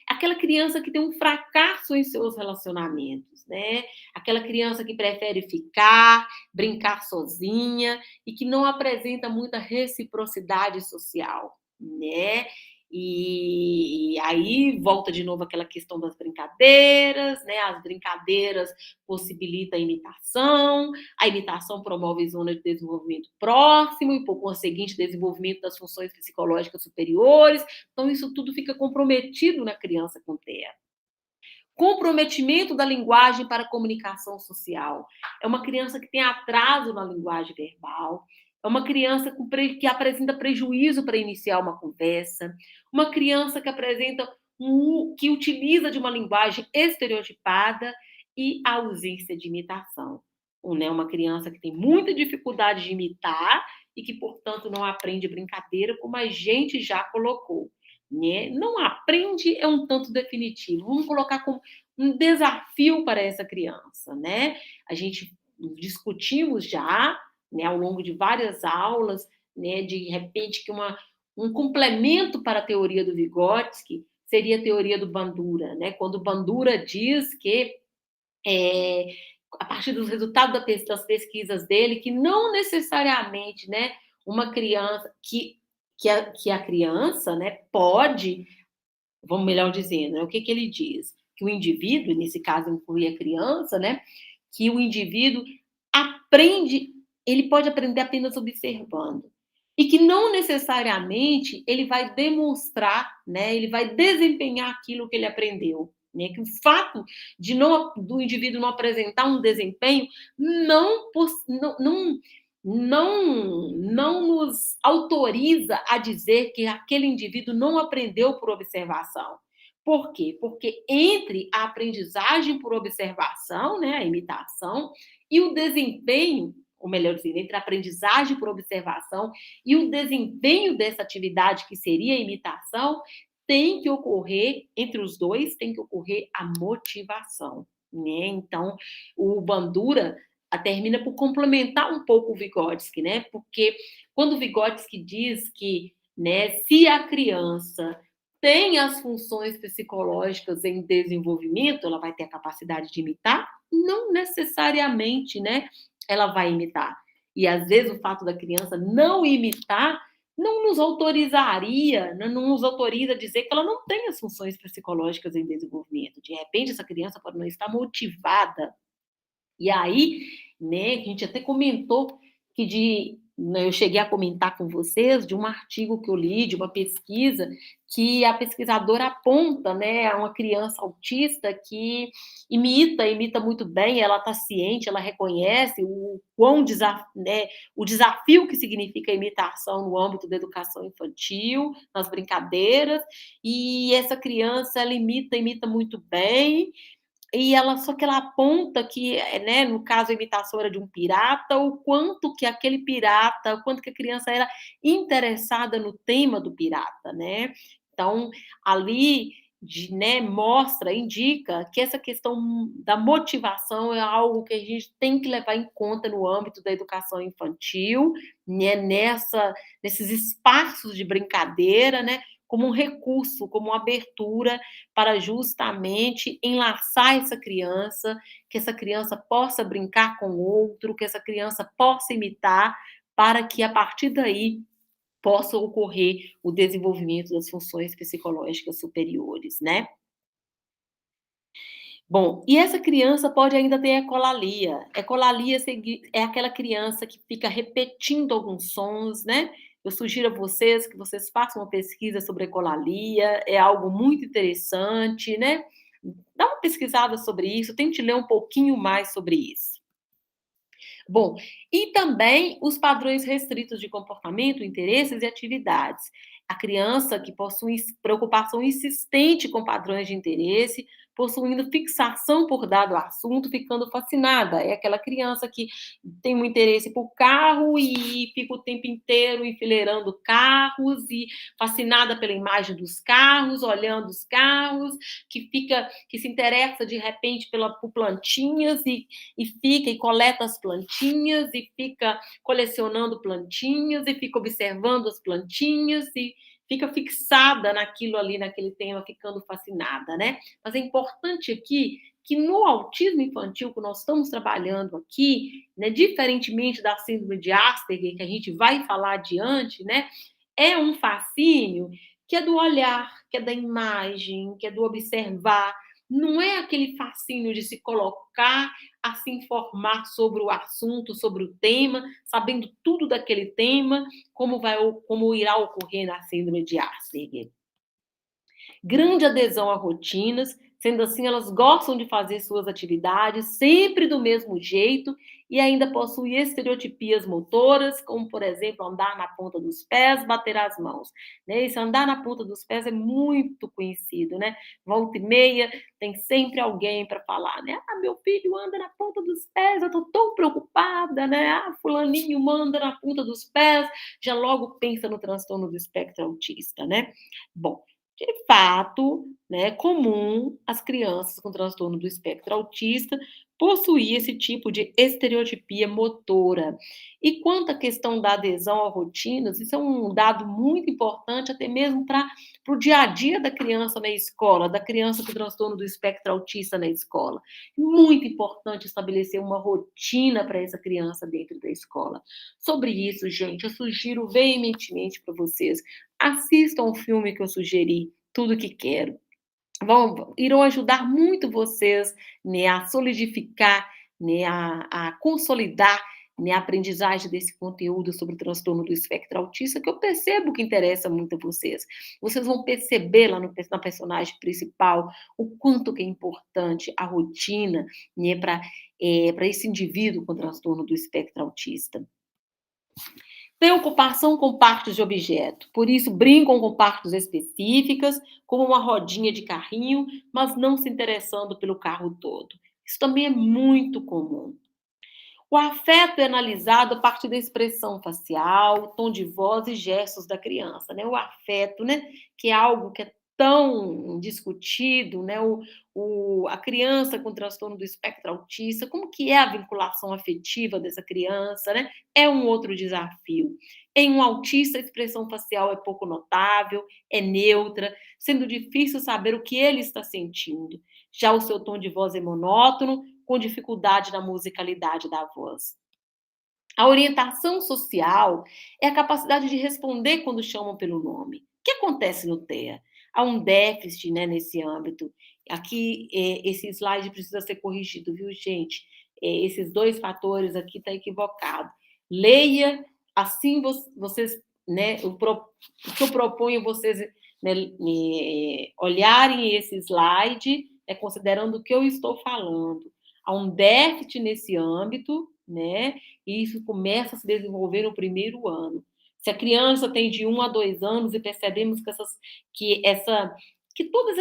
Aquela criança que tem um fracasso em seus relacionamentos, né? Aquela criança que prefere ficar, brincar sozinha e que não apresenta muita reciprocidade social, né? E aí volta de novo aquela questão das brincadeiras, né? As brincadeiras possibilitam a imitação promove zona de desenvolvimento próximo e, por conseguinte, desenvolvimento das funções psicológicas superiores. Então, isso tudo fica comprometido na criança com TEA. Comprometimento da linguagem para a comunicação social. É uma criança que tem atraso na linguagem verbal, é uma criança que apresenta prejuízo para iniciar uma conversa, uma criança que utiliza de uma linguagem estereotipada e a ausência de imitação. Né? Uma criança que tem muita dificuldade de imitar e que, portanto, não aprende brincadeira, como a gente já colocou. Né? Não aprende é um tanto definitivo. Vamos colocar como um desafio para essa criança. Né? A gente discutimos já, né, ao longo de várias aulas, né, de repente que um complemento para a teoria do Vygotsky seria a teoria do Bandura, né? Quando o Bandura diz que a partir dos resultados das pesquisas dele, que não necessariamente, né, uma criança que a criança, né, pode, vamos melhor dizendo, né, o que ele diz? Que o indivíduo, nesse caso inclui a criança, né, que o indivíduo ele pode aprender apenas observando. E que não necessariamente ele vai demonstrar, né, ele vai desempenhar aquilo que ele aprendeu. Né, que o fato do indivíduo não apresentar um desempenho não nos autoriza a dizer que aquele indivíduo não aprendeu por observação. Por quê? Porque entre a aprendizagem por observação, né, a imitação, e o desempenho, ou melhor dizendo, entre a aprendizagem por observação e o desempenho dessa atividade, que seria a imitação, tem que ocorrer, entre os dois, tem que ocorrer a motivação, né? Então, o Bandura termina por complementar um pouco o Vygotsky, né? Porque quando o Vygotsky diz que, né, se a criança tem as funções psicológicas em desenvolvimento, ela vai ter a capacidade de imitar? Não necessariamente, né? Ela vai imitar. E às vezes o fato da criança não imitar não nos autorizaria, não nos autoriza a dizer que ela não tem as funções psicológicas em desenvolvimento. De repente, essa criança pode não estar motivada. E aí, né, a gente até comentou que né, eu cheguei a comentar com vocês de um artigo que eu li, de uma pesquisa, que a pesquisadora aponta, né, uma criança autista que imita muito bem, ela está ciente, ela reconhece né, o desafio que significa a imitação no âmbito da educação infantil, nas brincadeiras, e essa criança, ela imita muito bem, e ela só que ela aponta que, né, no caso a imitação era de um pirata, o quanto que aquele pirata, o quanto que a criança era interessada no tema do pirata, né. Então, ali, né, mostra, indica que essa questão da motivação é algo que a gente tem que levar em conta no âmbito da educação infantil, né, nesses espaços de brincadeira, né, como um recurso, como uma abertura para justamente enlaçar essa criança, que essa criança possa brincar com o outro, que essa criança possa imitar, para que a partir daí possa ocorrer o desenvolvimento das funções psicológicas superiores, né? Bom, e essa criança pode ainda ter ecolalia. Ecolalia é aquela criança que fica repetindo alguns sons, né? Eu sugiro a vocês que vocês façam uma pesquisa sobre ecolalia, é algo muito interessante, né? Dá uma pesquisada sobre isso, tente ler um pouquinho mais sobre isso. Bom, e também os padrões restritos de comportamento, interesses e atividades. A criança que possui preocupação insistente com padrões de interesse, possuindo fixação por dado assunto, ficando fascinada. É aquela criança que tem um interesse por carro e fica o tempo inteiro enfileirando carros e fascinada pela imagem dos carros, olhando os carros, que se interessa de repente por plantinhas e fica e coleta as plantinhas e fica colecionando plantinhas e fica observando as plantinhas e fica fixada naquilo ali, naquele tema, ficando fascinada, né? Mas é importante aqui que no autismo infantil que nós estamos trabalhando aqui, né, diferentemente da síndrome de Asperger, que a gente vai falar adiante, né, é um fascínio que é do olhar, que é da imagem, que é do observar, não é aquele fascínio de se colocar a se informar sobre o assunto, sobre o tema, sabendo tudo daquele tema, como irá ocorrer na síndrome de Asperger. Grande adesão a rotinas, sendo assim, elas gostam de fazer suas atividades sempre do mesmo jeito e ainda possuem estereotipias motoras, como, por exemplo, andar na ponta dos pés, bater as mãos. Né? Esse andar na ponta dos pés é muito conhecido, né? Volta e meia, tem sempre alguém para falar, né? Ah, meu filho anda na ponta dos pés, eu estou tão preocupada, né? Ah, fulaninho anda na ponta dos pés, já logo pensa no transtorno do espectro autista, né? Bom, de fato, né, é comum as crianças com transtorno do espectro autista possuir esse tipo de estereotipia motora. E quanto à questão da adesão a rotinas, isso é um dado muito importante até mesmo para o dia a dia da criança na escola, da criança com transtorno do espectro autista na escola. Muito importante estabelecer uma rotina para essa criança dentro da escola. Sobre isso, gente, eu sugiro veementemente para vocês, assistam o filme que eu sugeri, Tudo que Quero. Irão ajudar muito vocês, né, a solidificar, né, a consolidar, né, a aprendizagem desse conteúdo sobre o transtorno do espectro autista, que eu percebo que interessa muito a vocês. Vocês vão perceber lá na personagem principal o quanto que é importante a rotina, né, para esse indivíduo com transtorno do espectro autista. Preocupação com partes de objeto, por isso brincam com partes específicas, como uma rodinha de carrinho, mas não se interessando pelo carro todo. Isso também é muito comum. O afeto é analisado a partir da expressão facial, tom de voz e gestos da criança, né? O afeto, né? Que é algo que é tão discutido, né? A criança com transtorno do espectro autista, como que é a vinculação afetiva dessa criança, né? É um outro desafio. Em um autista, a expressão facial é pouco notável, é neutra, sendo difícil saber o que ele está sentindo. Já o seu tom de voz é monótono, com dificuldade na musicalidade da voz. A orientação social é a capacidade de responder quando chamam pelo nome. O que acontece no TEA? Há um déficit, né, nesse âmbito. Aqui, esse slide precisa ser corrigido, viu, gente? Esses dois fatores aqui estão equivocados. Leia, assim vocês, né, o que eu proponho vocês, né, olharem esse slide, considerando o que eu estou falando. Há um déficit nesse âmbito, né? E isso começa a se desenvolver no primeiro ano. Se a criança tem de 1 a 2 anos e percebemos que todos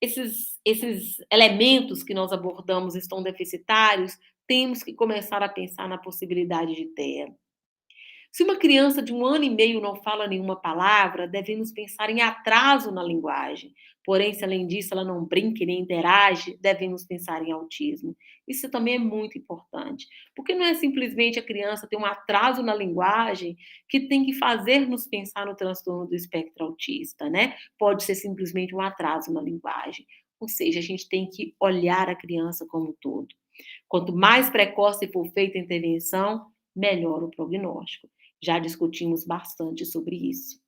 esses elementos que nós abordamos estão deficitários, temos que começar a pensar na possibilidade de TEA. Se uma criança de 1 ano e meio não fala nenhuma palavra, devemos pensar em atraso na linguagem. Porém, se além disso ela não brinca e nem interage, devemos pensar em autismo. Isso também é muito importante, porque não é simplesmente a criança ter um atraso na linguagem que tem que fazer-nos pensar no transtorno do espectro autista, né? Pode ser simplesmente um atraso na linguagem. Ou seja, a gente tem que olhar a criança como um todo. Quanto mais precoce for feita a intervenção, melhor o prognóstico. Já discutimos bastante sobre isso.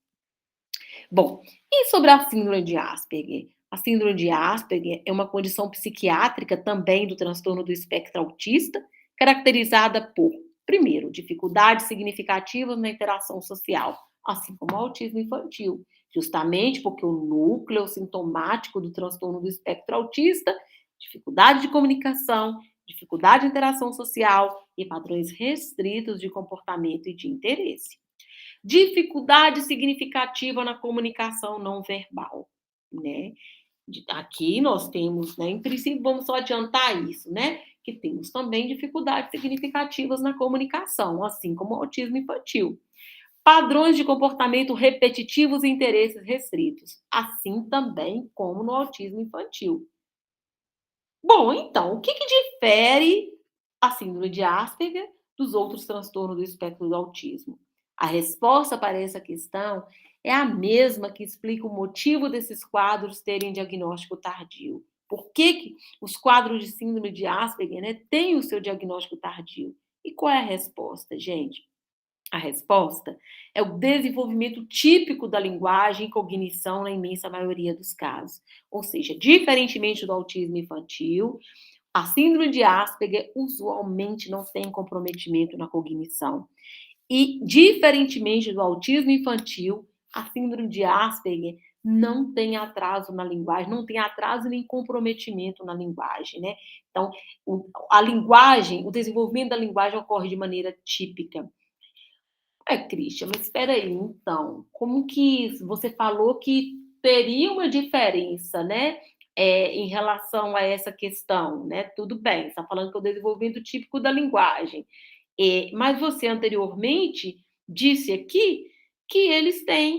Bom, e sobre a síndrome de Asperger? A síndrome de Asperger é uma condição psiquiátrica também do transtorno do espectro autista, caracterizada por, primeiro, dificuldades significativas na interação social, assim como o autismo infantil, justamente porque o núcleo sintomático do transtorno do espectro autista, dificuldade de comunicação, dificuldade de interação social e padrões restritos de comportamento e de interesse. Dificuldade significativa na comunicação não verbal, né? Aqui nós temos, né, em princípio, vamos só adiantar isso, né? Que temos também dificuldades significativas na comunicação, assim como o autismo infantil. Padrões de comportamento repetitivos e interesses restritos, assim também como no autismo infantil. Bom, então, o que difere a síndrome de Asperger dos outros transtornos do espectro do autismo? A resposta para essa questão é a mesma que explica o motivo desses quadros terem diagnóstico tardio. Por que os quadros de síndrome de Asperger, né, têm o seu diagnóstico tardio? E qual é a resposta, gente? A resposta é o desenvolvimento típico da linguagem e cognição na imensa maioria dos casos. Ou seja, diferentemente do autismo infantil, a síndrome de Asperger usualmente não tem comprometimento na cognição. E, diferentemente do autismo infantil, a síndrome de Asperger não tem atraso na linguagem, não tem atraso nem comprometimento na linguagem, né? Então, a linguagem, o desenvolvimento da linguagem ocorre de maneira típica. Christian, mas espera aí, então, como que você falou que teria uma diferença, né, em relação a essa questão, né? Tudo bem, você está falando que é o desenvolvimento típico da linguagem, mas você anteriormente disse aqui que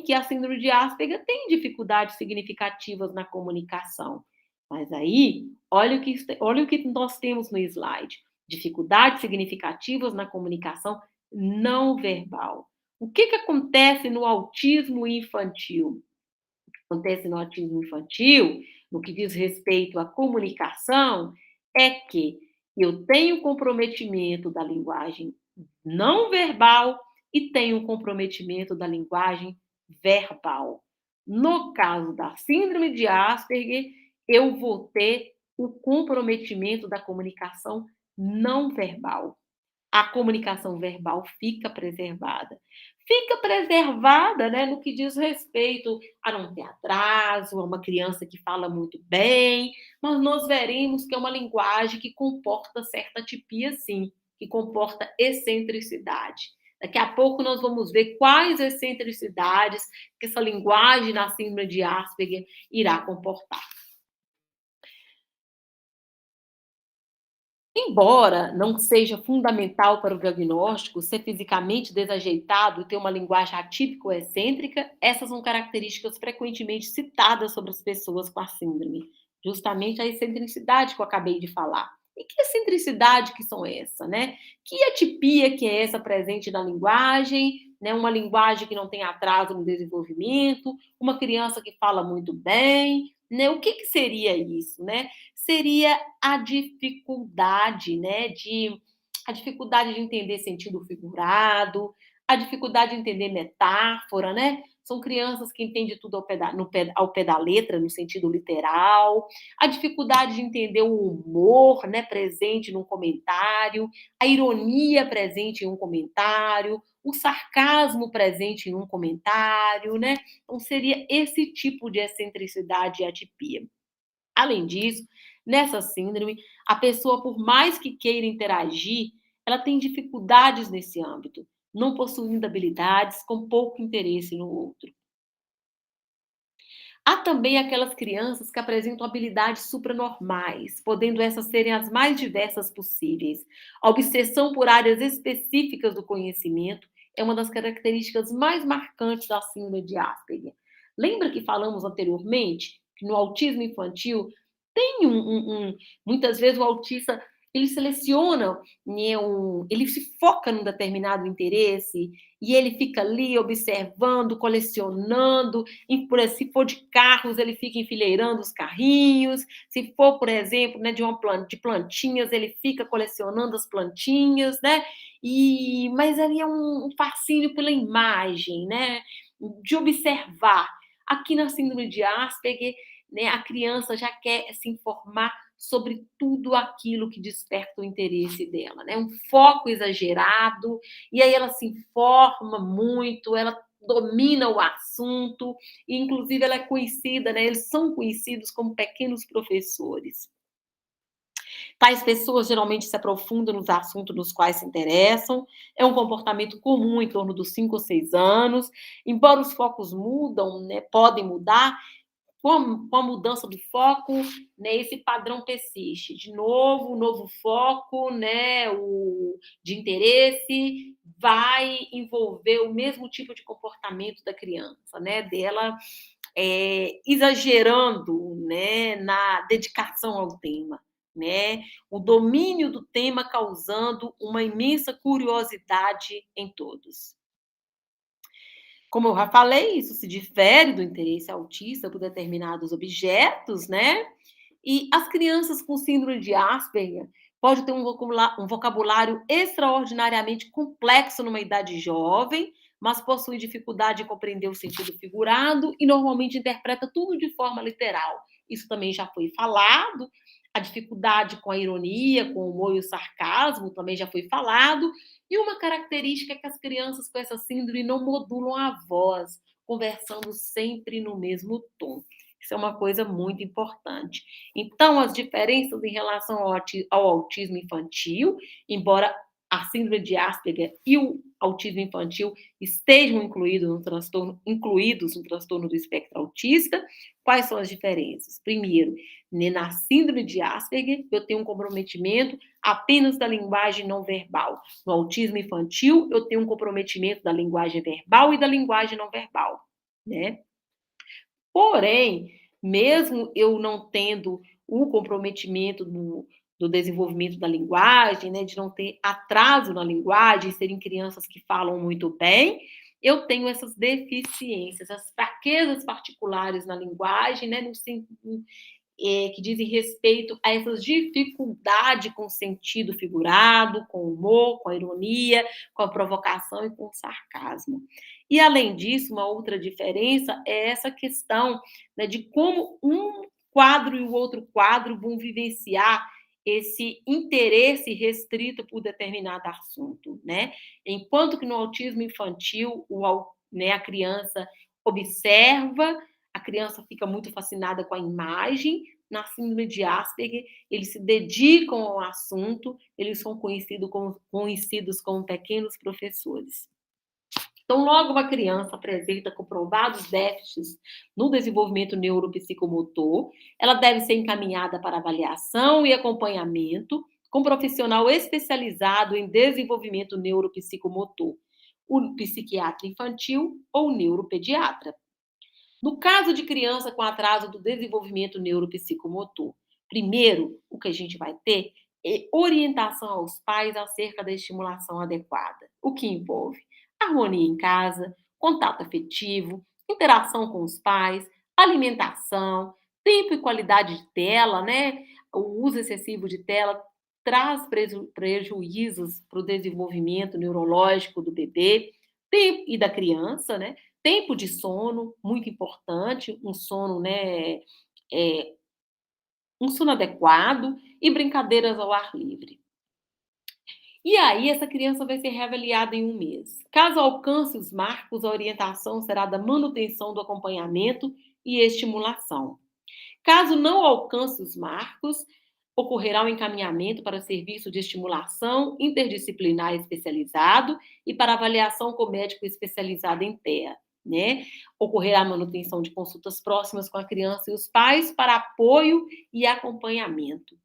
que a síndrome de Asperger tem dificuldades significativas na comunicação. Mas aí, olha o que nós temos no slide: dificuldades significativas na comunicação não verbal. O que acontece no autismo infantil? O que acontece no autismo infantil, no que diz respeito à comunicação, é que eu tenho comprometimento da linguagem não verbal e tenho comprometimento da linguagem verbal. No caso da síndrome de Asperger, eu vou ter o comprometimento da comunicação não verbal. A comunicação verbal fica preservada. Fica preservada, né, no que diz respeito a não ter atraso, a uma criança que fala muito bem, mas nós veremos que é uma linguagem que comporta certa tipia, sim, que comporta excentricidade. Daqui a pouco nós vamos ver quais excentricidades que essa linguagem na síndrome de Asperger irá comportar. Embora não seja fundamental para o diagnóstico ser fisicamente desajeitado e ter uma linguagem atípica ou excêntrica, essas são características frequentemente citadas sobre as pessoas com a síndrome. Justamente a excentricidade que eu acabei de falar. E que excentricidade que são essa, né? Que atipia que é essa presente na linguagem, né? Uma linguagem que não tem atraso no desenvolvimento, uma criança que fala muito bem, né? O que seria isso, né? Seria a dificuldade, né, de entender sentido figurado, a dificuldade de entender metáfora, né? São crianças que entendem tudo ao pé da letra, no sentido literal, a dificuldade de entender o humor, né, presente num comentário, a ironia presente em um comentário, o sarcasmo presente em um comentário, né? Então seria esse tipo de excentricidade e atipia. Além disso, nessa síndrome, a pessoa, por mais que queira interagir, ela tem dificuldades nesse âmbito, não possuindo habilidades, com pouco interesse no outro. Há também aquelas crianças que apresentam habilidades supranormais, podendo essas serem as mais diversas possíveis. A obsessão por áreas específicas do conhecimento é uma das características mais marcantes da síndrome de Asperger. Lembra que falamos anteriormente que no autismo infantil tem muitas vezes o autista ele seleciona, né, ele se foca num determinado interesse e ele fica ali observando, colecionando. Se for de carros, ele fica enfileirando os carrinhos. Se for, por exemplo, né, de plantinhas, ele fica colecionando as plantinhas, né? Mas ali é um fascínio pela imagem, né? De observar. Aqui na síndrome de Asperger, né, a criança já quer se informar sobre tudo aquilo que desperta o interesse dela, né? Um foco exagerado, e aí ela se informa muito, ela domina o assunto, e inclusive ela é conhecida, né? Eles são conhecidos como pequenos professores. Tais pessoas geralmente se aprofundam nos assuntos nos quais se interessam, é um comportamento comum em torno dos 5 ou 6 anos, embora os focos mudam, né, podem mudar, com a mudança do foco, né, esse padrão persiste. De novo, o novo foco, né, de interesse vai envolver o mesmo tipo de comportamento da criança, né, dela exagerando, né, na dedicação ao tema, né, o domínio do tema causando uma imensa curiosidade em todos. Como eu já falei, isso se difere do interesse autista por determinados objetos, né? E as crianças com síndrome de Asperger podem ter um vocabulário extraordinariamente complexo numa idade jovem, mas possuem dificuldade de compreender o sentido figurado e normalmente interpreta tudo de forma literal. Isso também já foi falado. A dificuldade com a ironia, com o humor e o sarcasmo também já foi falado. E uma característica é que as crianças com essa síndrome não modulam a voz, conversando sempre no mesmo tom. Isso é uma coisa muito importante. Então, as diferenças em relação ao autismo infantil, embora a síndrome de Asperger e o autismo infantil estejam incluídos no transtorno do espectro autista, quais são as diferenças? Primeiro, na síndrome de Asperger, eu tenho um comprometimento apenas da linguagem não verbal. No autismo infantil, eu tenho um comprometimento da linguagem verbal e da linguagem não verbal, né? Porém, mesmo eu não tendo o comprometimento do desenvolvimento da linguagem, né, de não ter atraso na linguagem, serem crianças que falam muito bem, eu tenho essas deficiências, as fraquezas particulares na linguagem, né, que dizem respeito a essas dificuldades com o sentido figurado, com o humor, com a ironia, com a provocação e com o sarcasmo. E, além disso, uma outra diferença é essa questão, né, de como um quadro e o outro quadro vão vivenciar esse interesse restrito por determinado assunto, né? Enquanto que no autismo infantil, né, a criança observa, a criança fica muito fascinada com a imagem. Na síndrome de Asperger, eles se dedicam ao assunto, eles são conhecidos como pequenos professores. Então, logo uma criança apresenta comprovados déficits no desenvolvimento neuropsicomotor, ela deve ser encaminhada para avaliação e acompanhamento com um profissional especializado em desenvolvimento neuropsicomotor, o psiquiatra infantil ou o neuropediatra. No caso de criança com atraso do desenvolvimento neuropsicomotor, primeiro, o que a gente vai ter é orientação aos pais acerca da estimulação adequada, o que envolve harmonia em casa, contato afetivo, interação com os pais, alimentação, tempo e qualidade de tela, né? O uso excessivo de tela traz prejuízos para o desenvolvimento neurológico do bebê e da criança, né? Tempo de sono, muito importante, um sono, né, eh, um sono adequado e brincadeiras ao ar livre. E aí essa criança vai ser reavaliada em 1 mês. Caso alcance os marcos, a orientação será da manutenção do acompanhamento e estimulação. Caso não alcance os marcos, ocorrerá um encaminhamento para serviço de estimulação interdisciplinar especializado e para avaliação com médico especializado em TEA, né? Ocorrerá a manutenção de consultas próximas com a criança e os pais para apoio e acompanhamento.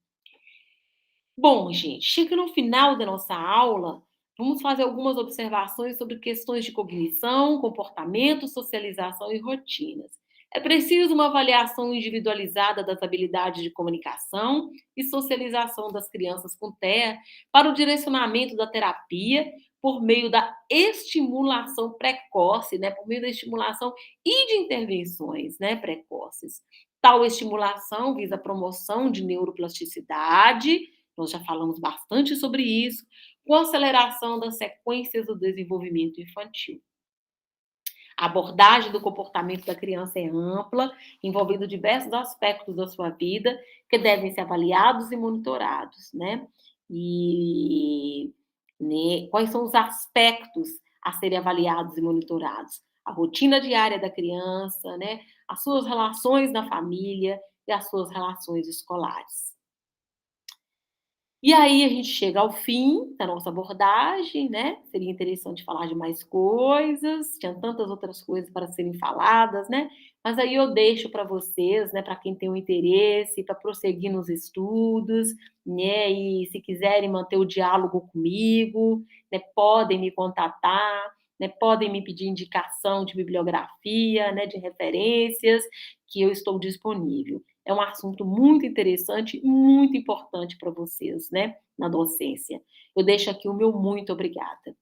Bom, gente, chega no final da nossa aula, vamos fazer algumas observações sobre questões de cognição, comportamento, socialização e rotinas. É preciso uma avaliação individualizada das habilidades de comunicação e socialização das crianças com TEA para o direcionamento da terapia por meio da estimulação precoce, né, por meio da estimulação e de intervenções, né, precoces. Tal estimulação visa a promoção de neuroplasticidade, nós já falamos bastante sobre isso, com a aceleração das sequências do desenvolvimento infantil. A abordagem do comportamento da criança é ampla, envolvendo diversos aspectos da sua vida que devem ser avaliados e monitorados, né? E quais são os aspectos a serem avaliados e monitorados? A rotina diária da criança, né? As suas relações na família e as suas relações escolares. E aí a gente chega ao fim da nossa abordagem, né, seria interessante falar de mais coisas, tinha tantas outras coisas para serem faladas, né, mas aí eu deixo para vocês, né, para quem tem um interesse, para prosseguir nos estudos, né, e se quiserem manter o diálogo comigo, né, podem me contatar, né, podem me pedir indicação de bibliografia, né, de referências, que eu estou disponível. É um assunto muito interessante e muito importante para vocês, né, na docência. Eu deixo aqui o meu muito obrigada.